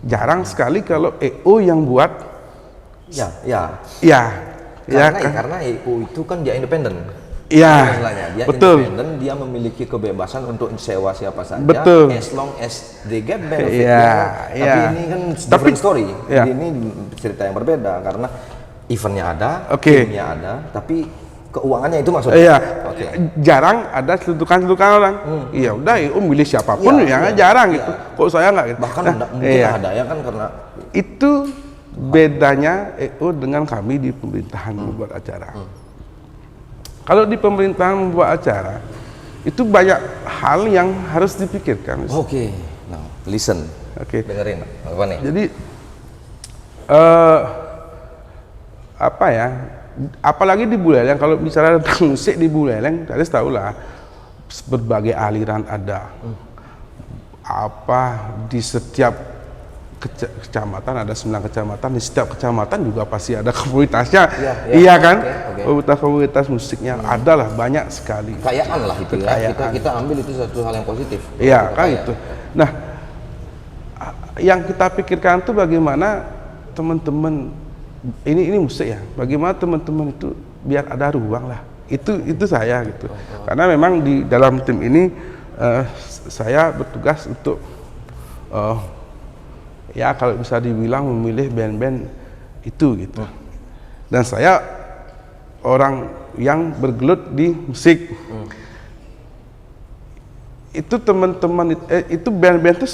Jarang sekali kalau EO yang buat. Ya, ya. Ya, Karena EO itu kan dia independen. Ya, Istilahnya dia betul. independen, dia memiliki kebebasan untuk sewa siapa saja, Betul. as long as they get benefit. Ya, Tapi ya. ini kan different story. Ya. Jadi ini cerita yang berbeda karena eventnya ada, Oke. timnya ada, tapi keuangannya itu maksudnya. Iya, Oke. jarang ada cetukan-cetukan orang. Iya, udah EO milih siapapun, Iya, ya jarang gitu. Kok saya nggak gitu. Bahkan Nah, mungkin iya. ada ya kan karena Itu bedanya EO dengan kami di pemerintahan membuat acara. Kalau di pemerintahan membuat acara, itu banyak hal yang harus dipikirkan. oke. Nah, listen. Oke. Dengerin apa nih? Jadi apa ya? Apalagi di Buleleng, kalau bicara tentang musik di Buleleng, kalian tahu lah berbagai aliran ada. Apa di setiap kecamatan ada 9 kecamatan, di setiap kecamatan juga pasti ada komunitasnya. Iya kan? Oke. Komunitas musiknya adalah banyak sekali. Kekayaan lah itu ya. Kekayaan. Kita ambil itu satu hal yang positif. Iya kan Kekayaan. itu. Nah, yang kita pikirkan tuh bagaimana teman-teman ini musik ya. Bagaimana teman-teman itu biar ada ruang lah. Itu saya gitu. Karena memang di dalam tim ini saya bertugas untuk ya kalau bisa dibilang memilih band-band itu gitu. Dan saya orang yang bergelut di musik. Itu teman-teman itu band-band itu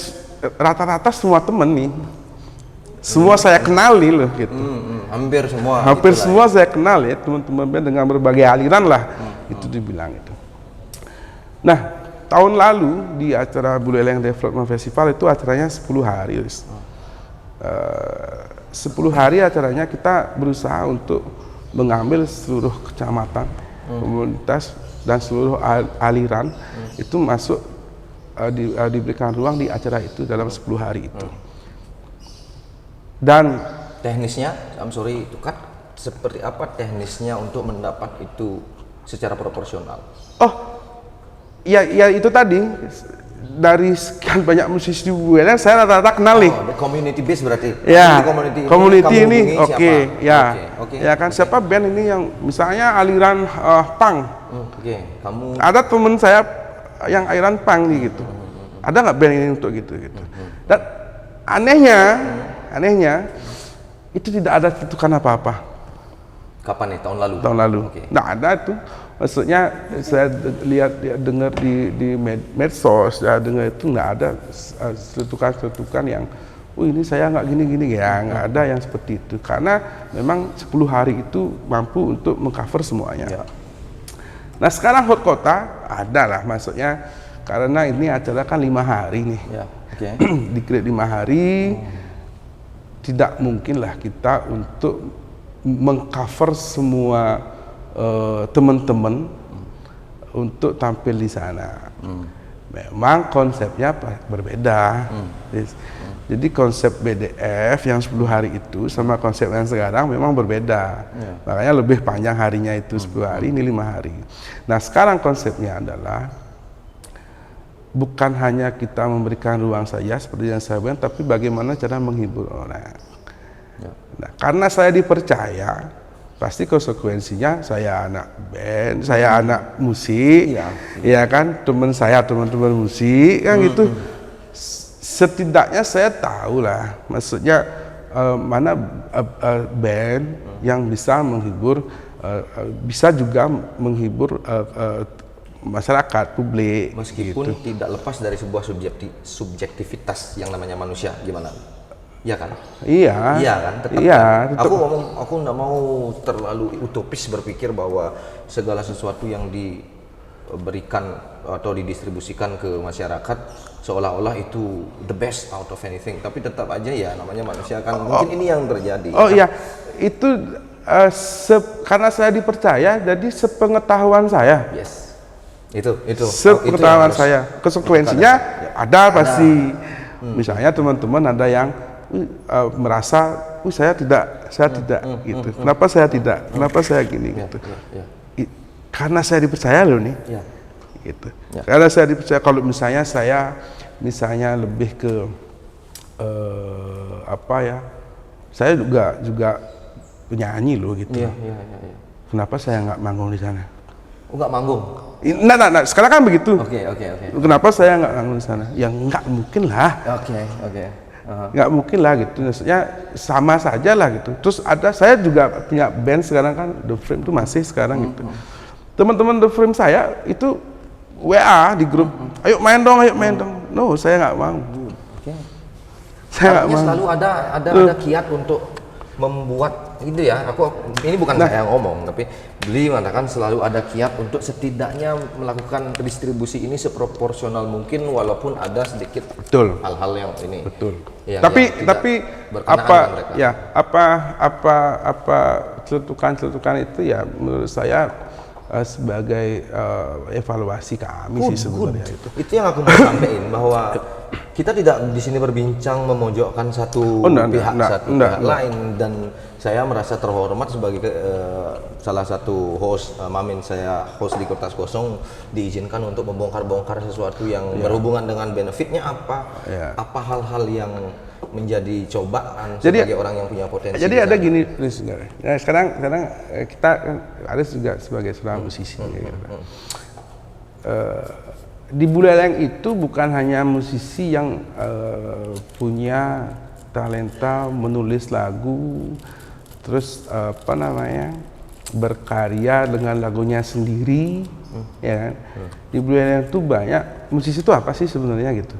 rata-rata semua teman nih. Semua saya kenali loh gitu. Hampir semua. Hampir itulah semua saya kenal ya, teman-teman band dengan berbagai aliran lah. Itu dibilang itu. Nah, tahun lalu di acara Buleleng Development Festival itu acaranya 10 hari. 10 hari acaranya kita berusaha untuk mengambil seluruh kecamatan, komunitas dan seluruh aliran itu masuk diberikan ruang di acara itu dalam 10 hari itu. Dan teknisnya, I'm sorry itu kan seperti apa teknisnya untuk mendapat itu secara proporsional? ya itu tadi dari sekian banyak musisi di Buleleng saya rata-rata kenal nih. Community base berarti. Ya, Di community kamu ini, hubungi oke, siapa? ya, Oke. ya kan siapa band ini yang misalnya aliran punk. Oke, kamu Ada temen saya yang aliran punk nih gitu. Ada nggak band ini untuk gitu. Dan anehnya itu tidak ada cetukan apa-apa kapan nih? Tahun lalu. tahun lalu. Oke. Nggak ada tuh. Maksudnya saya dengar di medsos, ya dengar itu nggak ada cetukan yang, ini saya nggak gini ya, nggak ada yang seperti itu. Karena memang 10 hari itu mampu untuk mengcover semuanya. Ya. Nah sekarang hot kota ada lah, maksudnya karena ini acara kan 5 hari nih. Ya, oke. Di 5 hari tidak mungkin lah kita untuk mengcover semua teman-teman untuk tampil di sana. Memang konsepnya berbeda. Jadi konsep BDF yang 10 hari itu sama konsep yang sekarang memang berbeda. Makanya lebih panjang harinya itu 10 hari, ini 5 hari. Nah sekarang konsepnya adalah bukan hanya kita memberikan ruang saja seperti yang saya bilang, tapi bagaimana cara menghibur orang. Nah, karena saya dipercaya, pasti konsekuensinya saya anak band, saya anak musik, ya kan, teman-teman musik kan gitu. Setidaknya saya tahu lah, maksudnya mana band yang bisa menghibur, bisa juga menghibur masyarakat, publik. Meskipun gitu. tidak lepas dari sebuah subjektivitas yang namanya manusia, gimana? Iya kan? Iya. Iya kan? Tetap. Iya. Kan? Aku nggak mau terlalu utopis berpikir bahwa segala sesuatu yang diberikan atau didistribusikan ke masyarakat seolah-olah itu the best out of anything. Tapi tetap aja ya namanya manusia kan. Mungkin ini yang terjadi. Oh iya, itu karena saya dipercaya, jadi sepengetahuan saya. Yes. Itu. Sepengetahuan saya, konsekuensinya ada pasti. Misalnya teman-teman ada yang merasa, saya tidak gitu. Kenapa saya tidak? Kenapa saya gini gitu. karena saya dipercaya loh nih. Ya. Gitu. Ya. Karena saya dipercaya, kalau misalnya saya lebih ke apa ya? Saya juga penyanyi loh gitu. Iya. Kenapa saya nggak manggung di sana? Oh, nggak manggung. Nah, sekarang kan begitu. Oke. Kenapa saya nggak manggung di sana? Ya nggak mungkin lah. Oke. Nggak mungkin lah gitu. Maksudnya sama saja lah gitu. Terus saya juga punya band sekarang kan, The Frame itu masih sekarang gitu. Teman-teman The Frame saya itu WA di grup, ayo main dong. No, saya nggak mau. Oke. Saya nggak Artinya mau. selalu ada kiat untuk membuat itu ya. Ini bukan saya yang ngomong, tapi beli mengatakan selalu ada kiat untuk setidaknya melakukan distribusi ini seproporsional mungkin, walaupun ada sedikit Betul. hal-hal yang ini. Betul. yang Tapi tidak berkenaan dengan mereka. apa celetukan itu ya menurut saya sebagai evaluasi kami sih sebenarnya itu. Itu yang aku mau sampaikan, bahwa kita tidak di sini berbincang memojokkan satu pihak lain, dan saya merasa terhormat sebagai salah satu host, Mamin, saya host di Kertas Kosong, diizinkan untuk membongkar-bongkar sesuatu yang berhubungan dengan benefitnya apa hal-hal yang menjadi cobaan sebagai orang yang punya potensi. Jadi ada gini sebenarnya. Nah, sekarang kita Aris juga sebagai seorang musisi. Di Buleleng itu bukan hanya musisi yang punya talenta menulis lagu, terus berkarya dengan lagunya sendiri, ya kan? Di Buleleng itu banyak musisi itu apa sih sebenarnya gitu?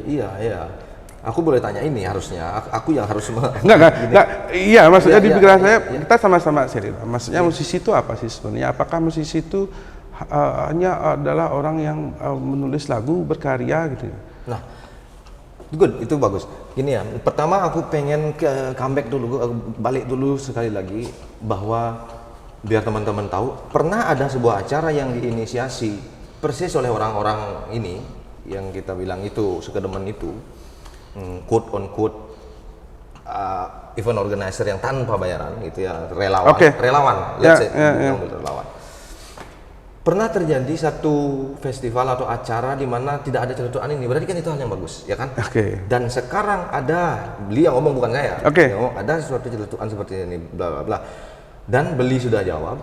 Iya. Aku boleh tanya ini harusnya. Aku yang harus Enggak. Iya, maksudnya di pikiran saya kita sama-sama serius. Maksudnya musisi itu apa sih sebenarnya? Apakah musisi itu hanya adalah orang yang menulis lagu, berkarya gitu? Nah, good, itu bagus. Gini ya, pertama aku pengen comeback dulu, balik dulu sekali lagi, bahwa biar teman-teman tahu, pernah ada sebuah acara yang diinisiasi persis oleh orang-orang ini, yang kita bilang itu sekedemen itu, quote on quote event organizer yang tanpa bayaran gitu ya, relawan. Relawan. Pernah terjadi satu festival atau acara di mana tidak ada celetukan ini, berarti kan itu hal yang bagus, ya kan? Dan sekarang beli yang ngomong bukan saya, yang ngomong ada suatu celetukan seperti ini, bla bla bla. Dan beli sudah jawab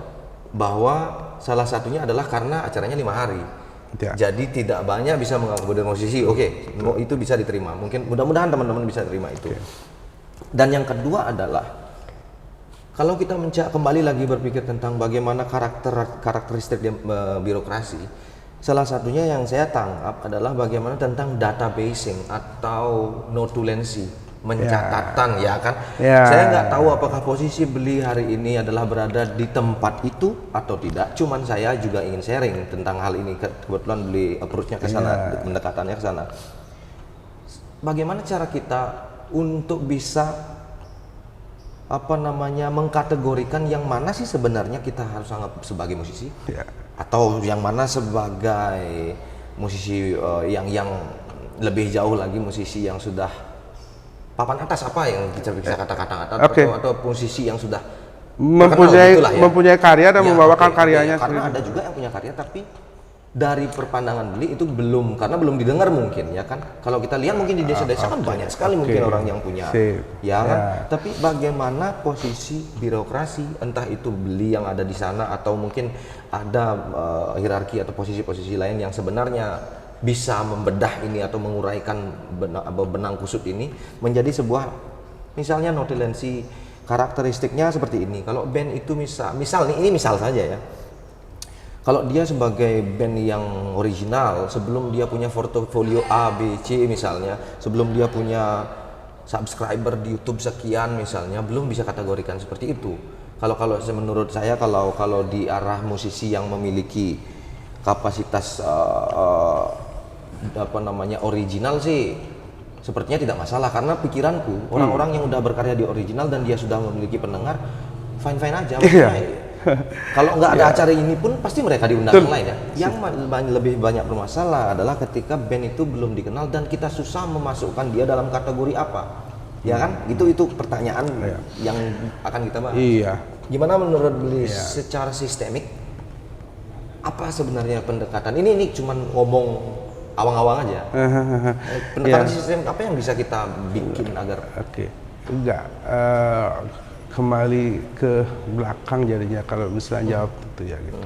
bahwa salah satunya adalah karena acaranya 5 hari. Jadi tidak banyak bisa mengakomodir musisi. Itu bisa diterima. Mungkin mudah-mudahan teman-teman bisa terima itu. Dan yang kedua adalah, kalau kita kembali lagi berpikir tentang bagaimana karakteristik birokrasi, salah satunya yang saya tangkap adalah bagaimana tentang databasing atau notulensi, mencatatan, ya kan? Saya nggak tahu apakah posisi beli hari ini adalah berada di tempat itu atau tidak. Cuman saya juga ingin sharing tentang hal ini. Kebetulan beli approach-nya ke sana, pendekatannya ke sana. Bagaimana cara kita untuk bisa mengkategorikan yang mana sih sebenarnya kita harus anggap sebagai musisi, atau yang mana sebagai musisi yang lebih jauh lagi, musisi yang sudah papan atas, apa yang kita bisa kata-kata, atau musisi yang sudah mempunyai karya dan membawakan karyanya. Karena ada juga yang punya karya tapi dari perpandangan beli itu karena belum didengar mungkin, ya kan? Kalau kita lihat mungkin di desa-desa kan banyak sekali mungkin orang yang punya, kan? Tapi bagaimana posisi birokrasi, entah itu beli yang ada di sana atau mungkin ada hierarki atau posisi-posisi lain yang sebenarnya bisa membedah ini atau menguraikan benang kusut ini menjadi sebuah, misalnya notulensi karakteristiknya seperti ini. Kalau band itu misal saja ya, kalau dia sebagai band yang original, sebelum dia punya portofolio A, B, C misalnya, sebelum dia punya subscriber di YouTube sekian misalnya, belum bisa kategorikan seperti itu. Kalau menurut saya, kalau di arah musisi yang memiliki kapasitas original sih sepertinya tidak masalah, karena pikiranku orang-orang yang udah berkarya di original dan dia sudah memiliki pendengar fine aja. Kalau nggak ada acara ini pun pasti mereka diundang yang lain ya. Yang lebih banyak bermasalah adalah ketika band itu belum dikenal dan kita susah memasukkan dia dalam kategori apa, ya kan? Itu pertanyaan yang akan kita bahas. Gimana menurut beli secara sistemik apa sebenarnya pendekatan? Ini cuman ngomong awang-awang aja. Pendekatan sistem apa yang bisa kita bikin agar Oke, enggak. Kembali ke belakang jadinya kalau misalnya jawab itu ya gitu.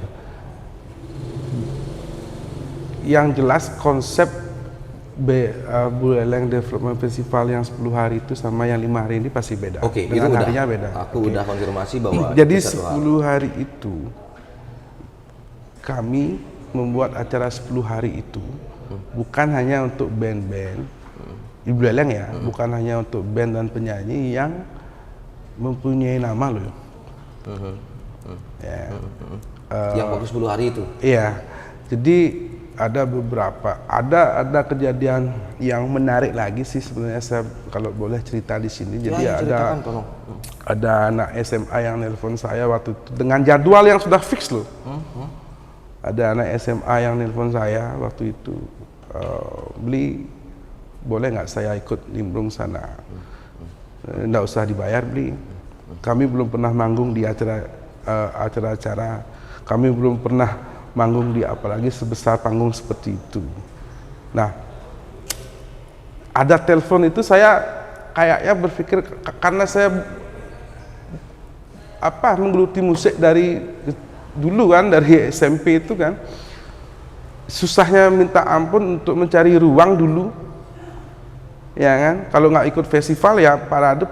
Yang jelas konsep Buleleng Development Festival yang 10 hari itu sama yang 5 hari ini pasti beda. Oke, itu dengan udah. harinya beda. Aku udah konfirmasi bahwa Jadi itu satu hal. 10 hari itu kami membuat acara 10 hari itu bukan hanya untuk band-band di Buleleng ya, bukan hanya untuk band dan penyanyi yang mempunyai nama loh. Ya. Yang waktu 10 hari itu. Iya. Jadi ada beberapa, ada kejadian yang menarik lagi sih sebenarnya, saya kalau boleh cerita di sini. Jadi Ya, ceritakan, tolong. ada anak SMA yang nelpon saya waktu itu dengan jadwal yang sudah fix loh. Ada anak SMA yang nelpon saya waktu itu, beli boleh nggak saya ikut nimbrung sana? Nggak usah dibayar, beli. Kami belum pernah manggung di acara-acara, kami belum pernah manggung di apalagi sebesar panggung seperti itu. Nah, ada telepon itu saya kayaknya berpikir karena saya menggeluti musik dari dulu kan, dari SMP itu kan, susahnya minta ampun untuk mencari ruang dulu, ya kan. Kalau nggak ikut festival ya parade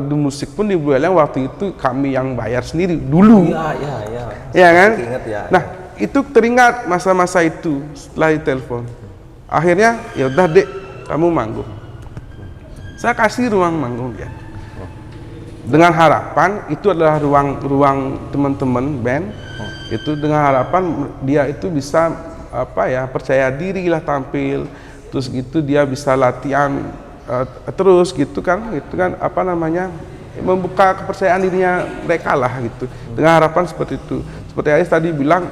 musik pun di Buleleng waktu itu kami yang bayar sendiri dulu. Iya. Ya kan? Ingat ya. Nah, itu teringat masa-masa itu setelah ditelepon. Akhirnya ya udah Dek, kamu manggung. Saya kasih ruang manggung dia. Dengan harapan itu adalah ruang teman-teman band. Itu dengan harapan dia itu bisa percaya diri lah tampil. Terus gitu dia bisa latihan terus gitu kan membuka kepercayaan dirinya mereka lah gitu. Dengan harapan seperti itu. Seperti Ais tadi bilang,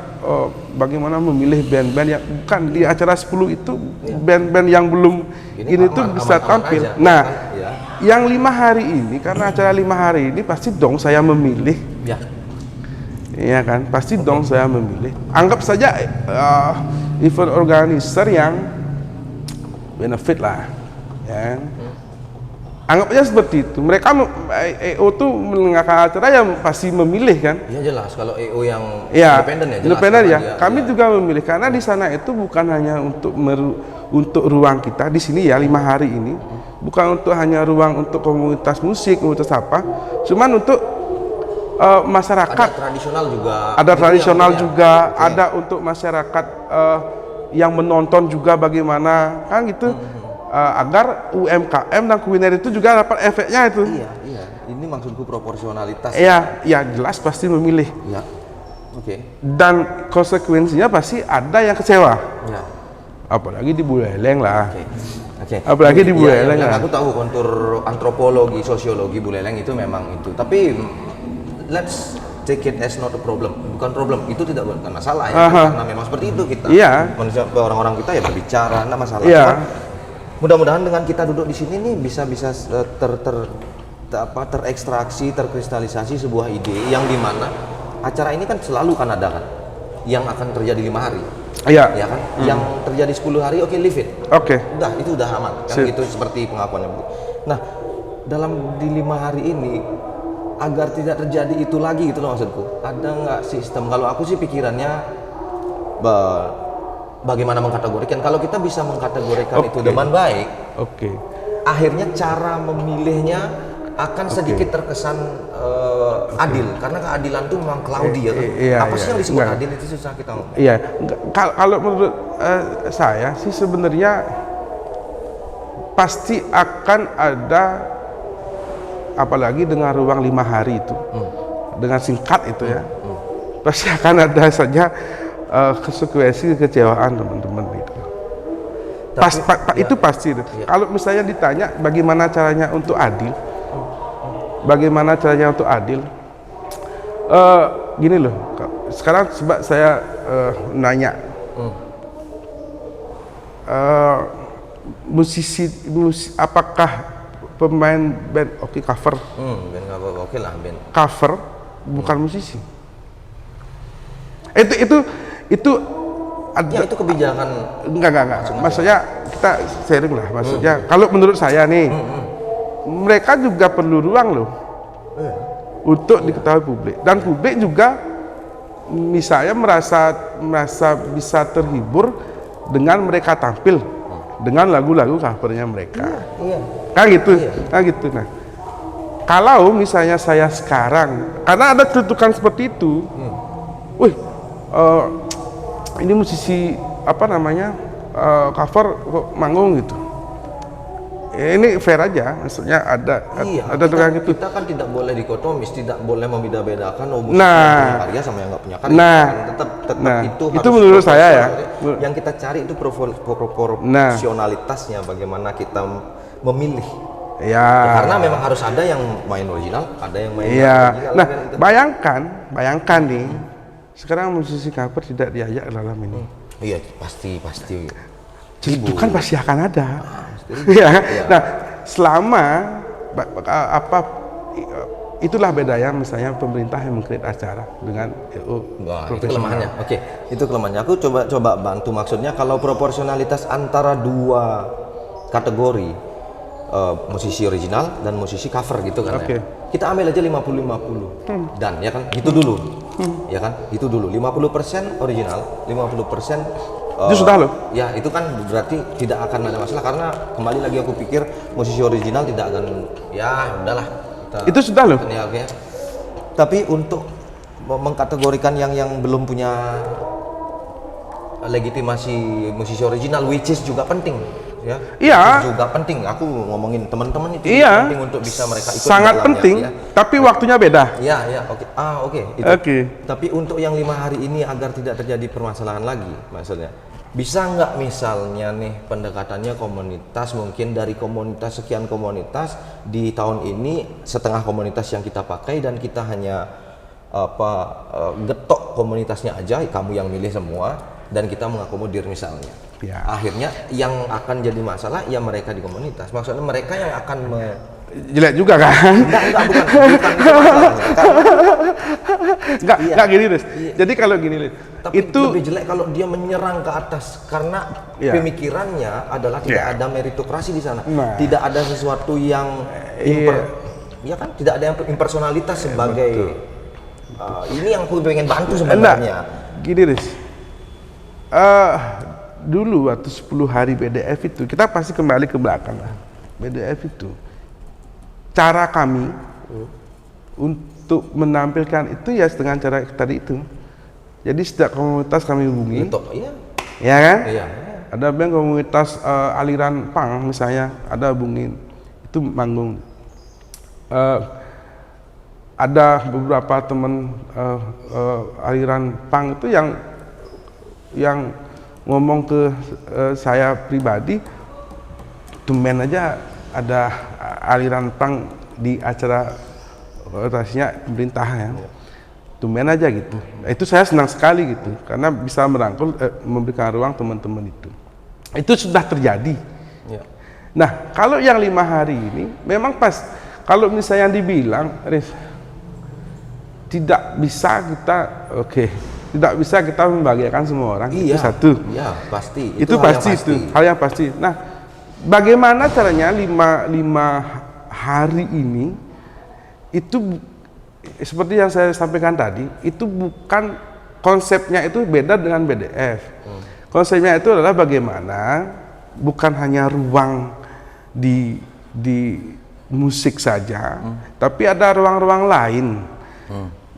bagaimana memilih band-band yang bukan di acara 10 itu, band-band yang belum ini tuh bisa tampil. Aja, nah, kan? Ya. yang 5 hari ini, karena acara 5 hari ini pasti dong saya memilih. Ya. Iya kan, pasti dong saya memilih. Anggap saja event organizer yang benefit lah, ya kan? Anggap aja seperti itu. Mereka EO tuh menengahkan acara yang pasti memilih kan? Ya jelas kalau EO yang Ya, independen ya jelas. independen ya. Dia, Kami juga memilih karena di sana itu bukan hanya untuk ruang kita di sini ya 5 hari ini, bukan untuk hanya ruang untuk komunitas musik, apa, cuman untuk masyarakat. ada tradisional juga. Ada Itu tradisional yang juga, Oke. ada untuk masyarakat yang menonton juga bagaimana kan gitu. Agar UMKM dan kuliner itu juga dapat efeknya itu. Iya. Ini maksudku proporsionalitas. Iya, ya jelas pasti memilih. Ya. Oke. Dan konsekuensinya pasti ada yang kecewa. Ya. Apalagi di Buleleng lah. Oke. Apalagi di Buleleng yang lah. aku tahu kontur antropologi, sosiologi Buleleng itu memang itu. Tapi let's take it as not a problem. Bukan problem, itu tidak bukan masalah ya. Karena memang seperti itu kita. Iya. Manusia, orang-orang kita ya berbicara, enggak masalah. Iya. Cuman, mudah-mudahan dengan kita duduk di sini nih bisa terekstraksi, terkristalisasi sebuah ide yang dimana acara ini kan selalu kan ada kan yang akan terjadi 5 hari. Iya. Ya kan? Yang terjadi 10 hari oke, leave it. Oke. Udah, itu udah aman kan. Sip. Itu seperti pengakuannya Bu. Nah, dalam di 5 hari ini agar tidak terjadi itu lagi gitu loh maksudku. Ada nggak sistem? Kalau aku sih pikirannya bagaimana mengkategorikan. Kalau kita bisa mengkategorikan itu dengan baik, Oke. akhirnya cara memilihnya akan sedikit terkesan adil, karena keadilan itu memang cloudy ya kan. Iya, Apa sih iya. yang disebut Enggak. adil itu susah kita ngomong. Iya, kalau menurut saya sih sebenarnya pasti akan ada, apalagi dengan ruang 5 hari itu, dengan singkat itu ya, pasti akan ada saja konsekuensi kekecewaan teman-teman gitu. Itu pasti. Kalau misalnya ditanya bagaimana caranya untuk adil, gini loh. Sekarang coba saya nanya, musisi apakah pemain band cover? Band cover oke lah band. Cover bukan musisi. itu ada. Ya itu kebijakan. Enggak. Maksudnya kita sharing lah. Maksudnya kalau menurut saya nih, mereka juga perlu ruang loh untuk diketahui publik, dan publik juga misalnya merasa bisa terhibur dengan mereka tampil dengan lagu-lagu covernya mereka. Iya. Kan gitu. Nah, kalau misalnya saya sekarang, karena ada cetukan seperti itu, wih, ini musisi apa namanya cover kok manggung gitu. Ini fair aja, maksudnya ada tukang gitu. Kita kan tidak boleh dikotomis, tidak boleh membeda-bedakan musisi Nah. yang punya karya sama yang nggak punya karya. Nah. tetap Itu harus menurut saya ya. Yang kita cari itu proporsionalitasnya, bagaimana kita memilih. Ya. Karena memang harus ada yang main original, ada yang main Iya. original. Nah, kan, gitu. bayangkan nih, sekarang musisi cover tidak diajak dalam ini. Iya, pasti. Itu kan pasti akan ada. Ya. Nah, selama itulah bedanya misalnya pemerintah yang mengkreat acara dengan Wah, itu kelemahannya. Oke, itu kelemahannya. Aku coba bantu, maksudnya kalau proporsionalitas antara dua kategori, musisi original dan musisi cover gitu kan. Oke. Ya. Kita ambil aja 50-50. Dan ya kan, itu dulu. Ya kan? Itu dulu. 50% original, 50% itu sudah loh. Ya, itu kan berarti tidak akan ada masalah, karena kembali lagi aku pikir musisi original tidak akan, ya udahlah. Itu sudah loh. Ya, oke. Tapi untuk mengkategorikan yang belum punya legitimasi musisi original, which is juga penting, ya. Iya. Itu juga penting. Aku ngomongin teman-teman itu Iya. penting untuk bisa mereka ikut. Sangat di dalamnya, penting. ya. Tapi waktunya beda. Ya, oke. Oke. Itu. Oke. Tapi untuk yang 5 hari ini agar tidak terjadi permasalahan lagi, maksudnya bisa nggak misalnya nih pendekatannya komunitas, mungkin dari komunitas sekian komunitas di tahun ini setengah komunitas yang kita pakai dan kita hanya getok komunitasnya aja, kamu yang milih semua dan kita mengakomodir misalnya. Ya. Akhirnya yang akan jadi masalah ya mereka di komunitas, maksudnya mereka yang akan Jelek juga kan? bukan itu masalahnya. Enggak gini, Riz. Jadi kalau gini, Riz, Tapi itu lebih jelek kalau dia menyerang ke atas karena Iya. pemikirannya adalah tidak Iya. ada meritokrasi di sana, Nah. tidak ada sesuatu yang ya kan, tidak ada yang impersonalitas sebagai ini yang aku pengen bantu sebenarnya. Gini, Riz. Dulu waktu 10 hari BDF itu, kita pasti kembali ke belakang lah. BDF itu, cara kami untuk menampilkan itu ya dengan cara tadi itu. Jadi setiap komunitas kami hubungi, Untuk iya. ya kan? Iya. Ada band komunitas aliran punk misalnya, ada hubungin itu manggung. Ada beberapa teman aliran punk itu yang ngomong ke saya pribadi, tumben aja ada aliran punk di acara rotasinya pemerintah ya. Tumben aja gitu. Itu saya senang sekali gitu, karena bisa merangkul, memberikan ruang teman-teman itu. Itu sudah terjadi. Ya. Nah, kalau yang 5 hari ini, memang pas, kalau misalnya dibilang, Riz, tidak bisa kita membahagiakan semua orang. Iya. Itu satu. Iya, pasti. Itu pasti, itu hal yang pasti. Nah, bagaimana caranya 5 hari ini itu seperti yang saya sampaikan tadi, itu bukan konsepnya, itu beda dengan BDF. Konsepnya itu adalah bagaimana bukan hanya ruang di musik saja, tapi ada ruang-ruang lain.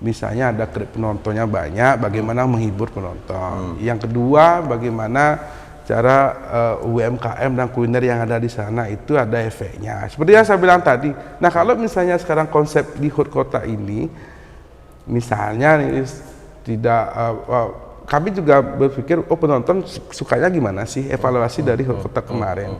Misalnya ada penontonnya banyak, bagaimana menghibur penonton. Yang kedua, bagaimana cara UMKM dan kuliner yang ada di sana itu ada efeknya. Seperti yang saya bilang tadi. Nah, kalau misalnya sekarang konsep di HUT kota ini, misalnya tidak, kami juga berpikir, penonton sukanya gimana sih, evaluasi dari HUT kota kemarin.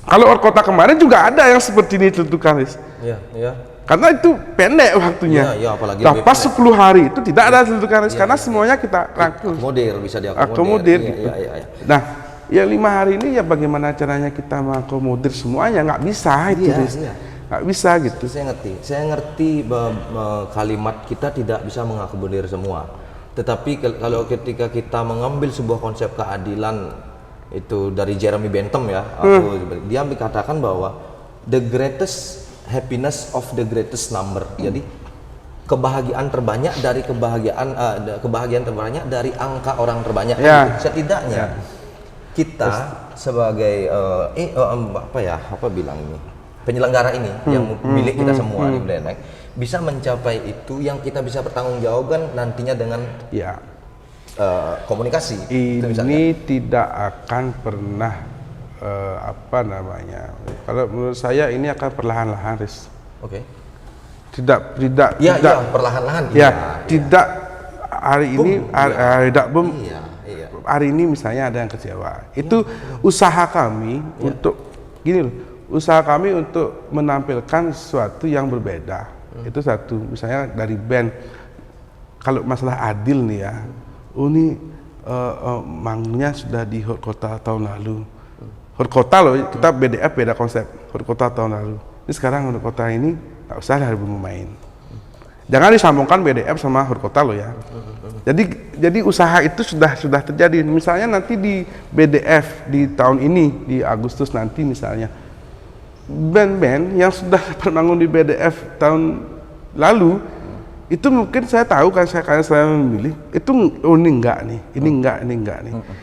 Kalau HUT kota kemarin juga ada yang seperti ini tentukan, Iya, iya. karena itu pendek waktunya. Iya, apalagi Nah, lebih pas pendek. 10 hari itu tidak ada tentukan, karena semuanya kita rangkul. Akomodir, bisa diakomodir. Akomodir Iya, gitu. iya. Nah, yang 5 hari ini ya bagaimana caranya kita mengakomodir semuanya, nggak bisa itu, Iya, Riz. iya. Nggak bisa gitu. Saya ngerti kalimat kita tidak bisa mengakomodir semua. Tetapi kalau ketika kita mengambil sebuah konsep keadilan itu dari Jeremy Bentham ya, dia dikatakan bahwa the greatest happiness of the greatest number. Jadi kebahagiaan terbanyak dari kebahagiaan terbanyak dari angka orang terbanyak. Ya. Setidaknya kita sebagai penyelenggara ini yang milik kita semua di Black bisa mencapai itu yang kita bisa bertanggungjawabkan nantinya dengan komunikasi. Ini tidak akan pernah kalau menurut saya ini akan perlahan-lahan, Riz. Oke. Tidak perlahan-lahan. Tidak hari ini Iya. Hari ini misalnya ada yang kecewa. Itu usaha kami untuk gini loh. Usaha kami untuk menampilkan sesuatu yang berbeda. Itu satu. Misalnya dari band, kalau masalah adil nih ya, ini manggungnya sudah di Hot Kota tahun lalu. Hot Kota loh, kita BDF beda konsep. Hot Kota tahun lalu. Ini sekarang Hot Kota ini nggak usah lah bermain. Jangan disambungkan BDF sama Hot Kota loh ya. Jadi usaha itu sudah terjadi. Misalnya nanti di BDF di tahun ini di Agustus nanti misalnya band-band yang sudah berbangun di BDF tahun lalu itu mungkin saya tahu kan saya memilih itu ini enggak nih.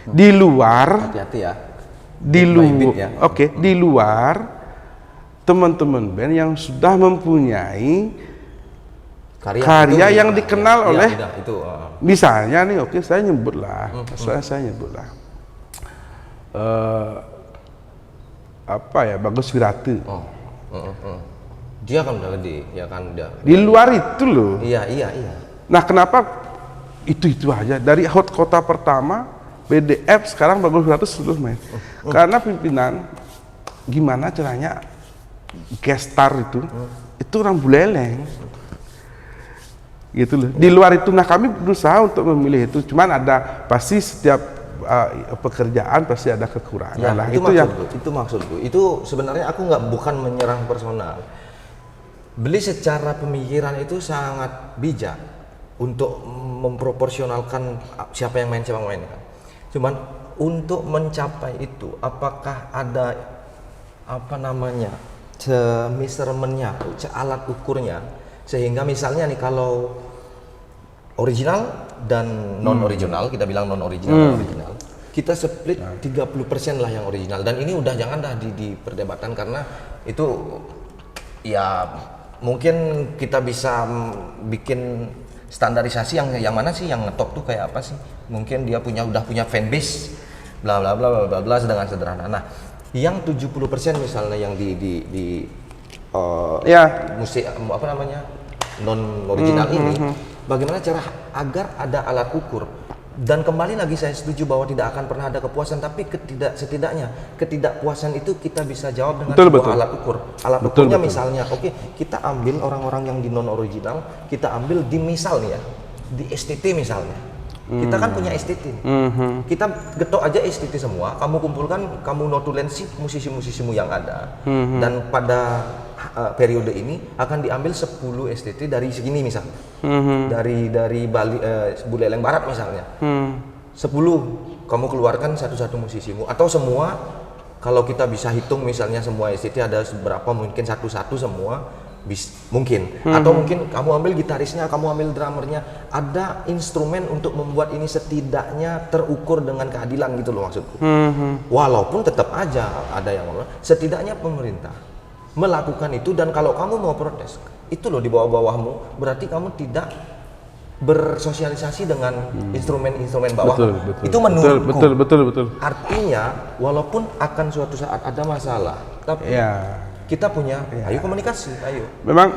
Di luar hati-hati ya. Di luar teman-teman band yang sudah mempunyai karya yang dikenal oleh misalnya nih saya nyebutlah Bagus Wiratu. Dia kan udah gede, ya kan udah. Di luar itu loh. Iya. Nah, kenapa itu aja dari Hot Kota pertama BDF sekarang Bagus Wiratu sudah main. Karena pimpinan gimana caranya guest star itu orang Buleleng. Gitu loh. Di luar itu, nah kami berusaha untuk memilih itu. Cuman ada pasti setiap pekerjaan pasti ada kekurangan. Itu maksudku. Itu sebenarnya aku bukan menyerang personal. Beli secara pemikiran itu sangat bijak untuk memproporsionalkan siapa yang main. Cuman untuk mencapai itu, apakah ada measurement-nya, alat ukurnya, sehingga misalnya nih kalau original dan non original, kita bilang non original dan original, kita split 30% lah yang original, dan ini udah jangan dah diperdebatkan karena itu ya mungkin kita bisa bikin standarisasi yang mana sih yang ngetop tuh kayak apa sih, mungkin dia udah punya fanbase bla bla bla bla bla dengan sederhana. Nah, yang 70% misalnya yang musik non original ini, bagaimana cara agar ada alat ukur, dan kembali lagi saya setuju bahwa tidak akan pernah ada kepuasan, tapi setidaknya ketidakpuasan itu kita bisa jawab dengan alat ukur. Alat ukurnya misalnya, kita ambil orang-orang yang di non original, kita ambil di misalnya di STT misalnya. Kita kan punya STT. Kita getok aja STT semua, kamu kumpulkan, kamu notulensi musisi-musisimu yang ada. Dan pada periode ini akan diambil 10 STT dari segini misalnya. Dari Bali, Buleleng Barat misalnya. 10 kamu keluarkan satu-satu musisimu, atau semua, kalau kita bisa hitung misalnya semua STT ada seberapa, mungkin satu-satu semua. Mungkin atau mungkin kamu ambil gitarisnya, kamu ambil drummernya, ada instrumen untuk membuat ini setidaknya terukur dengan keadilan gitu loh maksudku. Walaupun tetap aja ada yang setidaknya pemerintah melakukan itu, dan kalau kamu mau protes itu loh di bawah-bawahmu, berarti kamu tidak bersosialisasi dengan instrumen-instrumen bawah. Betul. Itu menurutku. Betul. Artinya walaupun akan suatu saat ada masalah, tapi kita punya, ayo komunikasi, ayo. Memang,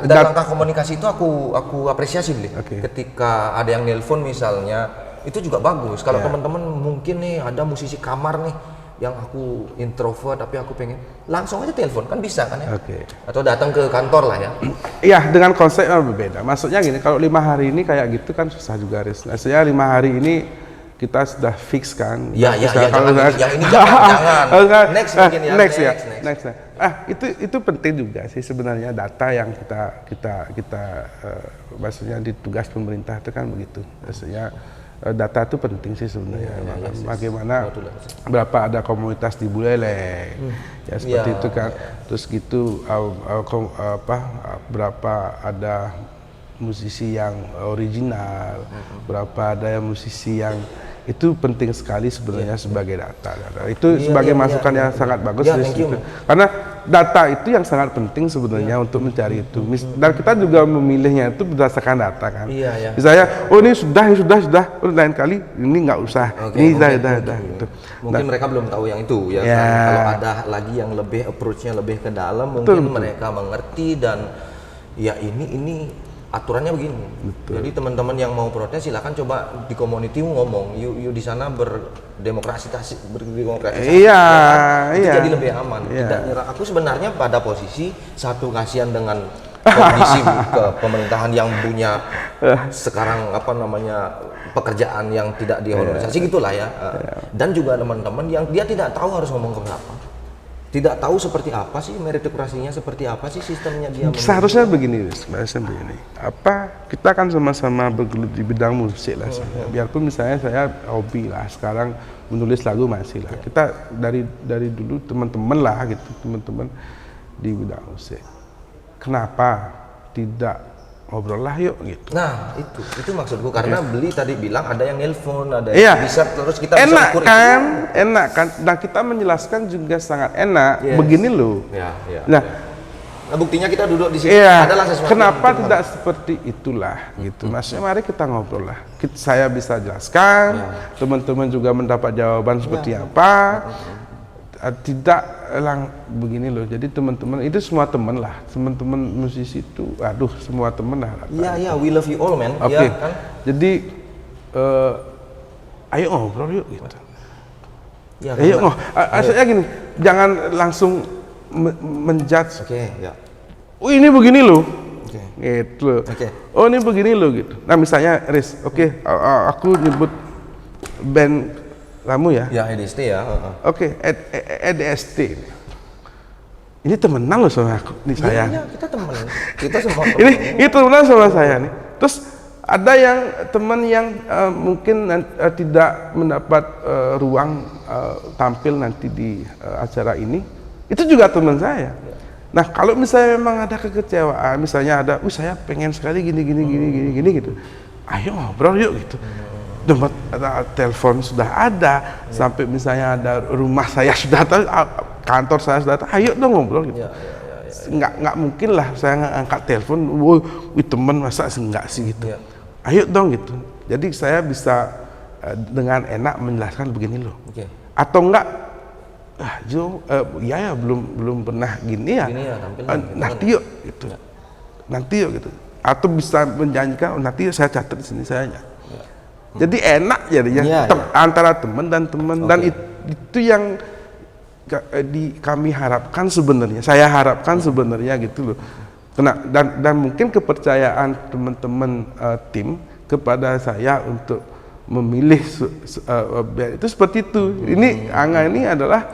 Dan langkah komunikasi itu aku apresiasi beli. Ketika ada yang nelpon misalnya, itu juga bagus. Kalau teman-teman mungkin nih ada musisi kamar nih, yang aku introvert tapi aku pengen, langsung aja telepon, kan bisa kan ya? Atau datang ke kantor lah ya. Iya, dengan konsep yang berbeda. Maksudnya gini, kalau 5 hari ini kayak gitu kan susah juga, Riz. Maksudnya 5 hari ini kita sudah fix kan. Ya, Kalau yang ini jangan. Next mungkin ya. Next. Itu penting juga sih sebenarnya, data yang kita maksudnya di tugas pemerintah itu kan begitu. Maksudnya data itu penting sih sebenarnya. Bagaimana berapa ada komunitas di Buleleng, ya seperti itu kan. Terus gitu berapa ada musisi yang original, berapa ada yang musisi yang itu penting sekali sebenarnya sebagai data. Itu sebagai masukan yang sangat bagus karena data itu yang sangat penting sebenarnya untuk mencari itu. Dan kita juga memilihnya itu berdasarkan data kan. Misalnya, oh ini sudah, lain kali ini nggak usah. Ini dah. Gitu. Mungkin mereka belum tahu yang itu ya. Kan? Kalau ada lagi yang lebih approach-nya lebih ke dalam, mungkin mereka mengerti dan ya ini aturannya begini. Jadi teman-teman yang mau protes silakan coba di community ngomong, you di sana berdemokratisasi. Itu jadi lebih aman. Tidak nyerah. Aku sebenarnya pada posisi satu, kasihan dengan kondisi ke pemerintahan yang punya sekarang pekerjaan yang tidak diorganisasi gitulah ya. Dan juga teman-teman yang dia tidak tahu harus ngomong ke berapa. Tidak tahu seperti apa sih meritokrasinya, seperti apa sih sistemnya dia. Seharusnya begini, kita kan sama-sama bergelut di bidang musik lah. Biarpun misalnya saya hobi lah, sekarang menulis lagu masih lah. Kita dari dulu teman-teman lah gitu, teman-teman di bidang musik. Kenapa tidak ngobrol lah yuk gitu. Nah itu maksudku, karena Beli tadi bilang ada yang nelpon, ada yang bisa, terus kita bisa ukur enak kan, dan kita menjelaskan juga sangat enak. Begini loh. Nah, buktinya kita duduk di sini adalah sesuatu. Kenapa tidak seperti itulah gitu. Maksudnya mari kita ngobrol lah. Saya bisa jelaskan, teman-teman juga mendapat jawaban seperti apa. Tidak begini loh. Jadi teman-teman itu semua teman lah, teman-teman musisi itu, semua teman lah. Iya, we love you all man. Oke. Kan? Jadi ayo ngobrol yuk gitu. Ayo asalnya gini, jangan langsung menjudge. Oh ini begini loh. Gitu. Oh ini begini loh gitu. Nah misalnya Riz, aku nyebut band kamu ya? Ya, EDST ya. EDST. Ini temenan loh sama aku, nih saya. Iya, kita temen. Kita semua temen. Ini temenan sama saya nih. Terus ada yang teman yang mungkin tidak mendapat ruang tampil nanti di acara ini. Itu juga teman saya. Nah, kalau misalnya memang ada kekecewaan, misalnya ada, saya pengen sekali gini gitu. Ayo ngobrol yuk gitu. Tempat telepon sudah ada, sampai misalnya ada rumah saya sudah tahu, kantor saya sudah tahu, ayo dong ngobrol gitu. Nggak mungkin lah saya angkat telepon, teman masa enggak sih gitu. Ayo dong gitu. Jadi saya bisa dengan enak menjelaskan begini loh. Atau enggak, belum pernah gini ya. Nanti yuk gitu. Nanti yuk gitu. Atau bisa menjanjikan, nanti saya catat di sini saya. Jadi enak jadinya antara teman dan teman. Dan itu yang kami harapkan sebenarnya. Saya harapkan sebenarnya gitu loh. Dan mungkin kepercayaan teman-teman tim kepada saya untuk memilih itu seperti itu. Ini Angga ini adalah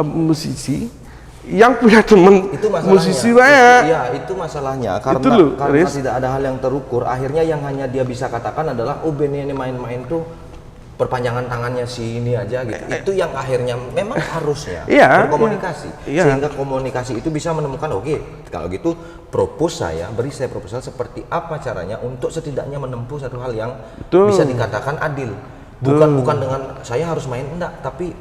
musisi yang punya teman musisi banyak. Iya, itu masalahnya karena tidak ada hal yang terukur. Akhirnya yang hanya dia bisa katakan adalah band ini main-main tuh perpanjangan tangannya si ini aja gitu. Itu yang akhirnya memang harusnya berkomunikasi. Sehingga komunikasi itu bisa menemukan kalau gitu beri saya proposal seperti apa caranya untuk setidaknya menempuh satu hal yang bisa dikatakan adil. Bukan dengan saya harus main, enggak, tapi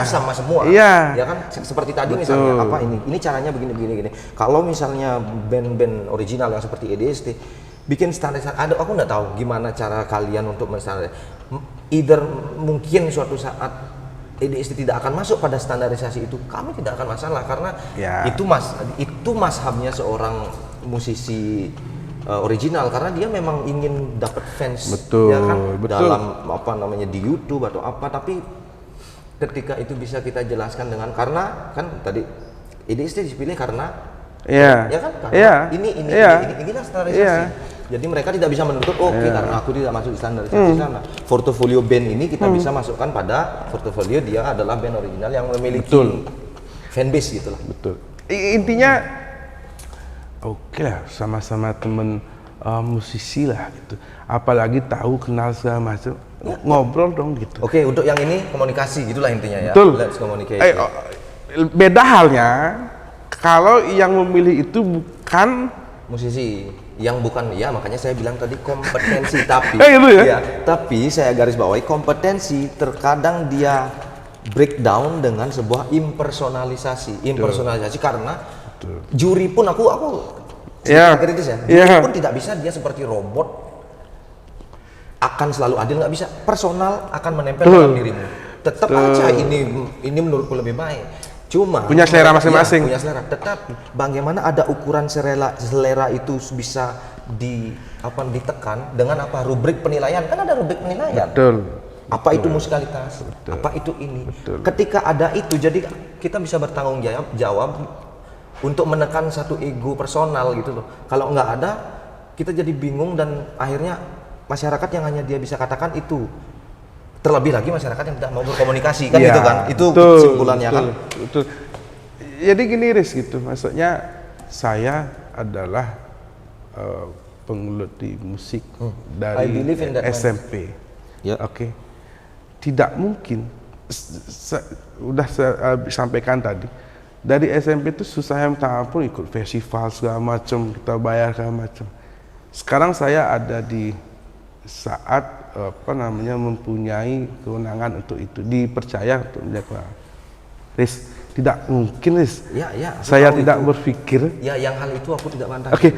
sama semua. Ya kan seperti tadi misalnya ini caranya begini. Kalau misalnya band-band original yang seperti EDST bikin standar, aku enggak tahu gimana cara kalian untuk menstandar. Either mungkin suatu saat EDST tidak akan masuk pada standarisasi itu, kami tidak akan masalah karena itu mazhabnya seorang musisi original, karena dia memang ingin dapat fans dalam di YouTube atau apa. Tapi ketika itu bisa kita jelaskan dengan, karena kan tadi EDST dipilih karena inilah standarisasi. Jadi mereka tidak bisa menuntut, karena aku tidak masuk di standarisasi sana. Portofolio band ini kita bisa masukkan pada portofolio dia adalah band original yang memiliki fanbase gitu lah. Betul. Intinya oke lah, sama-sama temen musisi lah gitu. Apalagi tahu kenal segala macam, ngobrol dong gitu. Oke, untuk yang ini komunikasi gitulah intinya ya. Betul. Let's communicate. Beda halnya kalau yang memilih itu bukan Musisi yang bukan, ya makanya saya bilang tadi kompetensi tapi itu ya? tapi saya garis bawahi kompetensi terkadang dia breakdown dengan sebuah impersonalisasi karena juri pun aku kritis ya, juri pun tidak bisa dia seperti robot akan selalu adil, nggak bisa, personal akan menempel dalam dirimu, tetap aja ini menurutku lebih baik. Cuma punya selera masing-masing. Punya selera. Tetap bagaimana ada ukuran selera itu bisa ditekan dengan apa? Rubrik penilaian. Kan ada rubrik penilaian. Betul. Apa itu musikalitas? Betul. Apa itu ini? Betul. Ketika ada itu, jadi kita bisa bertanggung jawab untuk menekan satu ego personal gitu loh. Kalau nggak ada, kita jadi bingung dan akhirnya masyarakat yang hanya dia bisa katakan itu. Terlebih lagi masyarakat yang tidak mau berkomunikasi kan gitu kan, itu kesimpulannya kan. Betul. Jadi gini Riz gitu, maksudnya saya adalah pengelut di musik dari SMP. Oke. Tidak mungkin, udah saya sampaikan tadi, dari SMP itu susah yang minta ampun, ikut festival segala macam, kita bayar segala macam. Sekarang saya ada di saat mempunyai kewenangan untuk itu, dipercaya untuk menjaga. Riz, tidak mungkin Riz. Saya tidak berpikir. Ya, yang hal itu aku tidak bantah. Oke,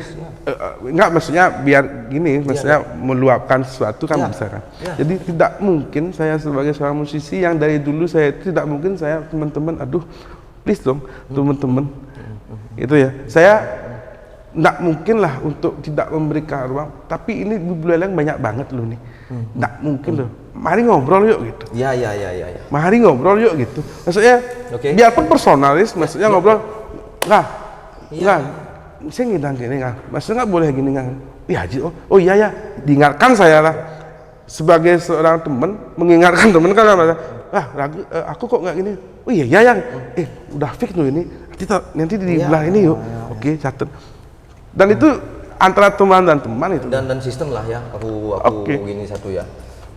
enggak, maksudnya biar gini, maksudnya meluapkan sesuatu kan bisa kan. Jadi tidak mungkin saya sebagai seorang musisi yang dari dulu saya tidak mungkin saya teman-teman, aduh, please dong teman-teman, itu ya. Saya nggak mungkin lah untuk tidak memberikan ruang, tapi ini di Buleleng banyak banget loh nih. Nggak mungkin loh, mari ngobrol yuk gitu. Ya. Mari ngobrol yuk gitu. Maksudnya, biarpun personalis, maksudnya ngobrol, nggak, saya gini kan, maksudnya nggak boleh gini kan. Iya, iya, diingatkan saya lah. Sebagai seorang teman, mengingatkan teman kan, aku kok nggak gini. Oh iya, yang, udah fix loh ini, nanti di belah ini yuk. Oke, catat. Dan itu antara teman dan teman itu. Dan sistem lah ya, aku gini satu ya.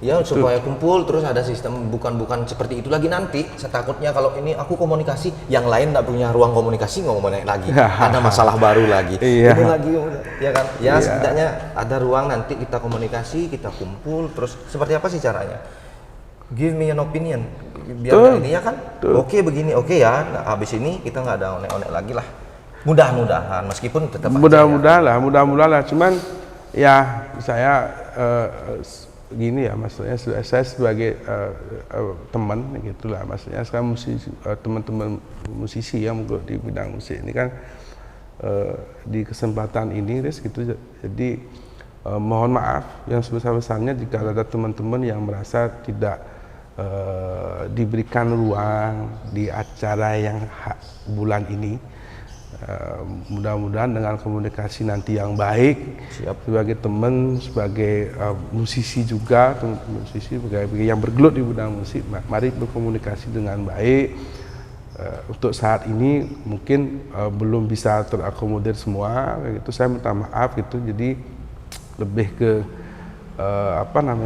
Ya supaya kumpul terus ada sistem, bukan seperti itu lagi nanti. Saya takutnya kalau ini aku komunikasi, yang lain nggak punya ruang komunikasi ngomong lagi, ada masalah baru lagi. Ini lagi, ya kan? Ya setidaknya ada ruang nanti kita komunikasi, kita kumpul terus. Seperti apa sih caranya? Give me an opinion, biar ini ya kan? Oke begini, oke ya. Nah, habis ini kita nggak ada onek-onek lagi lah. Mudah-mudahan, meskipun tetap mudah-mudahan lah. Cuman ya saya gini ya, maksudnya saya sebagai teman gitulah, maksudnya sekarang teman-teman musisi yang di bidang musik ini kan di kesempatan ini Riz gitu, jadi mohon maaf yang sebesar-besarnya jika ada teman-teman yang merasa tidak diberikan ruang di acara yang bulan ini. Mudah-mudahan dengan komunikasi nanti yang baik, sebagai teman, sebagai musisi juga, musisi sebagai yang bergelut di bidang musik, mari berkomunikasi dengan baik. Untuk saat ini mungkin belum bisa terakomodir semua, gitu. Saya minta maaf gitu. Jadi lebih ke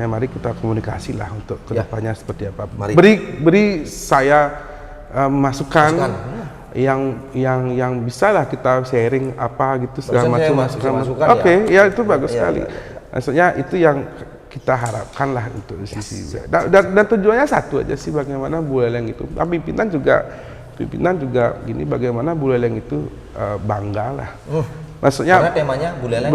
mari kita komunikasi lah untuk kedepannya seperti apa. Beri saya masukan. Yang bisa lah kita sharing apa gitu segala macam masukan. Oke, ya itu bagus sekali. Maksudnya itu yang kita harapkan lah untuk sisi. Dan tujuannya satu aja sih, bagaimana Buleleng itu. Pimpinan juga gini, bagaimana Buleleng itu bangga lah. Maksudnya karena temanya Buleleng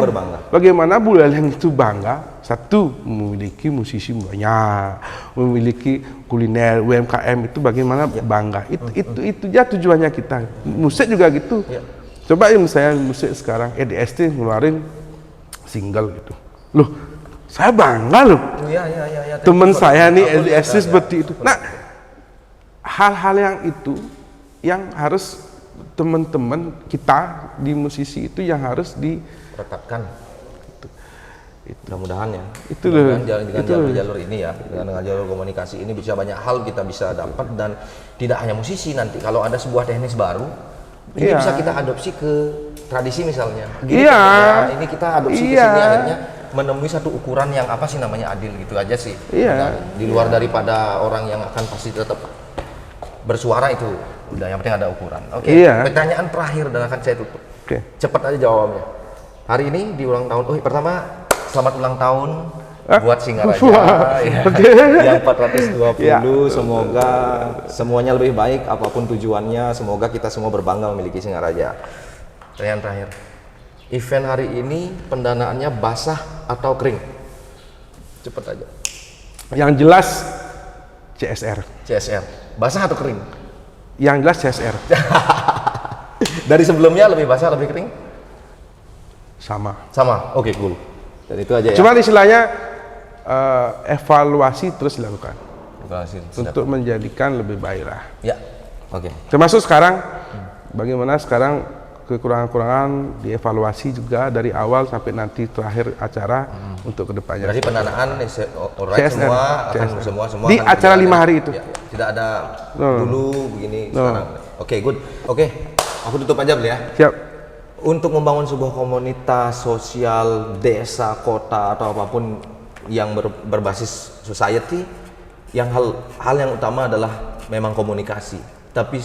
berbangga. Bagaimana Buleleng itu bangga? Satu, memiliki musisi banyak, memiliki kuliner UMKM itu bagaimana bangga. Itu ya tujuannya kita. Musik juga gitu. Coba misalnya musik sekarang EDST ngeluarin single gitu. Loh, saya bangga loh. Temen saya nih EDST seperti itu. Nah, hal-hal yang itu yang harus teman-teman kita di musisi itu yang harus Mudah-mudahan ya. Itu loh. Dengan jalur ini ya, dengan jalur komunikasi ini bisa banyak hal kita bisa dapat, dan tidak hanya musisi, nanti kalau ada sebuah teknis baru ini bisa kita adopsi ke tradisi misalnya. Gini kan, ini kita adopsi ke sini, akhirnya menemui satu ukuran yang apa sih namanya adil, gitu aja sih. Di luar daripada orang yang akan pasti tetap bersuara, itu udah yang penting ada ukuran. Pertanyaan terakhir dan akan saya tutup. Cepat aja jawabnya. Hari ini di ulang tahun, pertama selamat ulang tahun buat Singaraja yang 420. Semoga semuanya lebih baik apapun tujuannya. Semoga kita semua berbangga memiliki Singaraja. Pertanyaan terakhir, event hari ini pendanaannya basah atau kering? Cepet aja. Yang jelas CSR. Basah atau kering? Yang jelas CSR. Dari sebelumnya lebih basah lebih kering? Sama. Oke, cool. Dan itu aja ya. Cuman istilahnya evaluasi terus dilakukan untuk menjadikan lebih baik lah. Ya, oke. Termasuk sekarang, bagaimana sekarang kekurangan-kekurangan dievaluasi juga dari awal sampai nanti terakhir acara untuk kedepannya. Berarti pendanaan CSR, semua di acara 5 hari itu. Ya, tidak ada dulu begini sekarang. Oke, good. Oke, aku tutup aja beli ya. Siap. Untuk membangun sebuah komunitas sosial, desa, kota, atau apapun yang berbasis society, hal yang utama adalah memang komunikasi. Tapi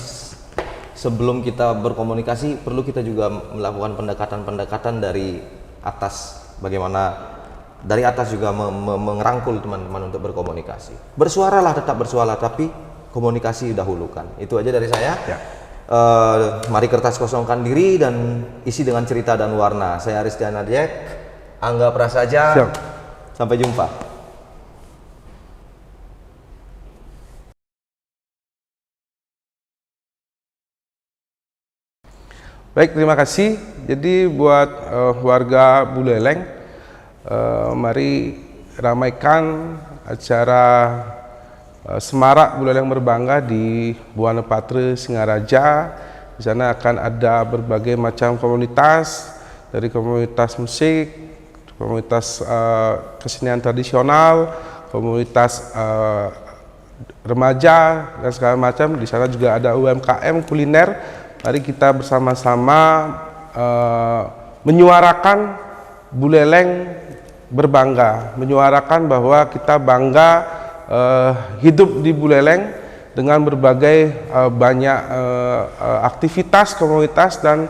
sebelum kita berkomunikasi, perlu kita juga melakukan pendekatan-pendekatan dari atas. Bagaimana dari atas juga merangkul teman-teman untuk berkomunikasi. Bersuaralah, tetap bersuara, tapi komunikasi dahulukan. Itu aja dari saya. Ya. Mari kertas kosongkan diri dan isi dengan cerita dan warna. Saya Aristiana Jack, Angga Prasaja. Siap. Sampai jumpa. Baik, terima kasih. Jadi buat warga Buleleng, mari ramaikan acara Semarak Buleleng Berbangga di Buana Patra, Singaraja. Di sana akan ada berbagai macam komunitas, dari komunitas musik, komunitas kesenian tradisional, komunitas remaja dan segala macam. Di sana juga ada UMKM kuliner. Mari kita bersama-sama menyuarakan Buleleng berbangga, menyuarakan bahwa kita bangga hidup di Buleleng dengan berbagai banyak aktivitas komunitas dan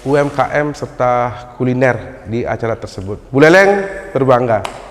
UMKM serta kuliner di acara tersebut. Buleleng berbangga.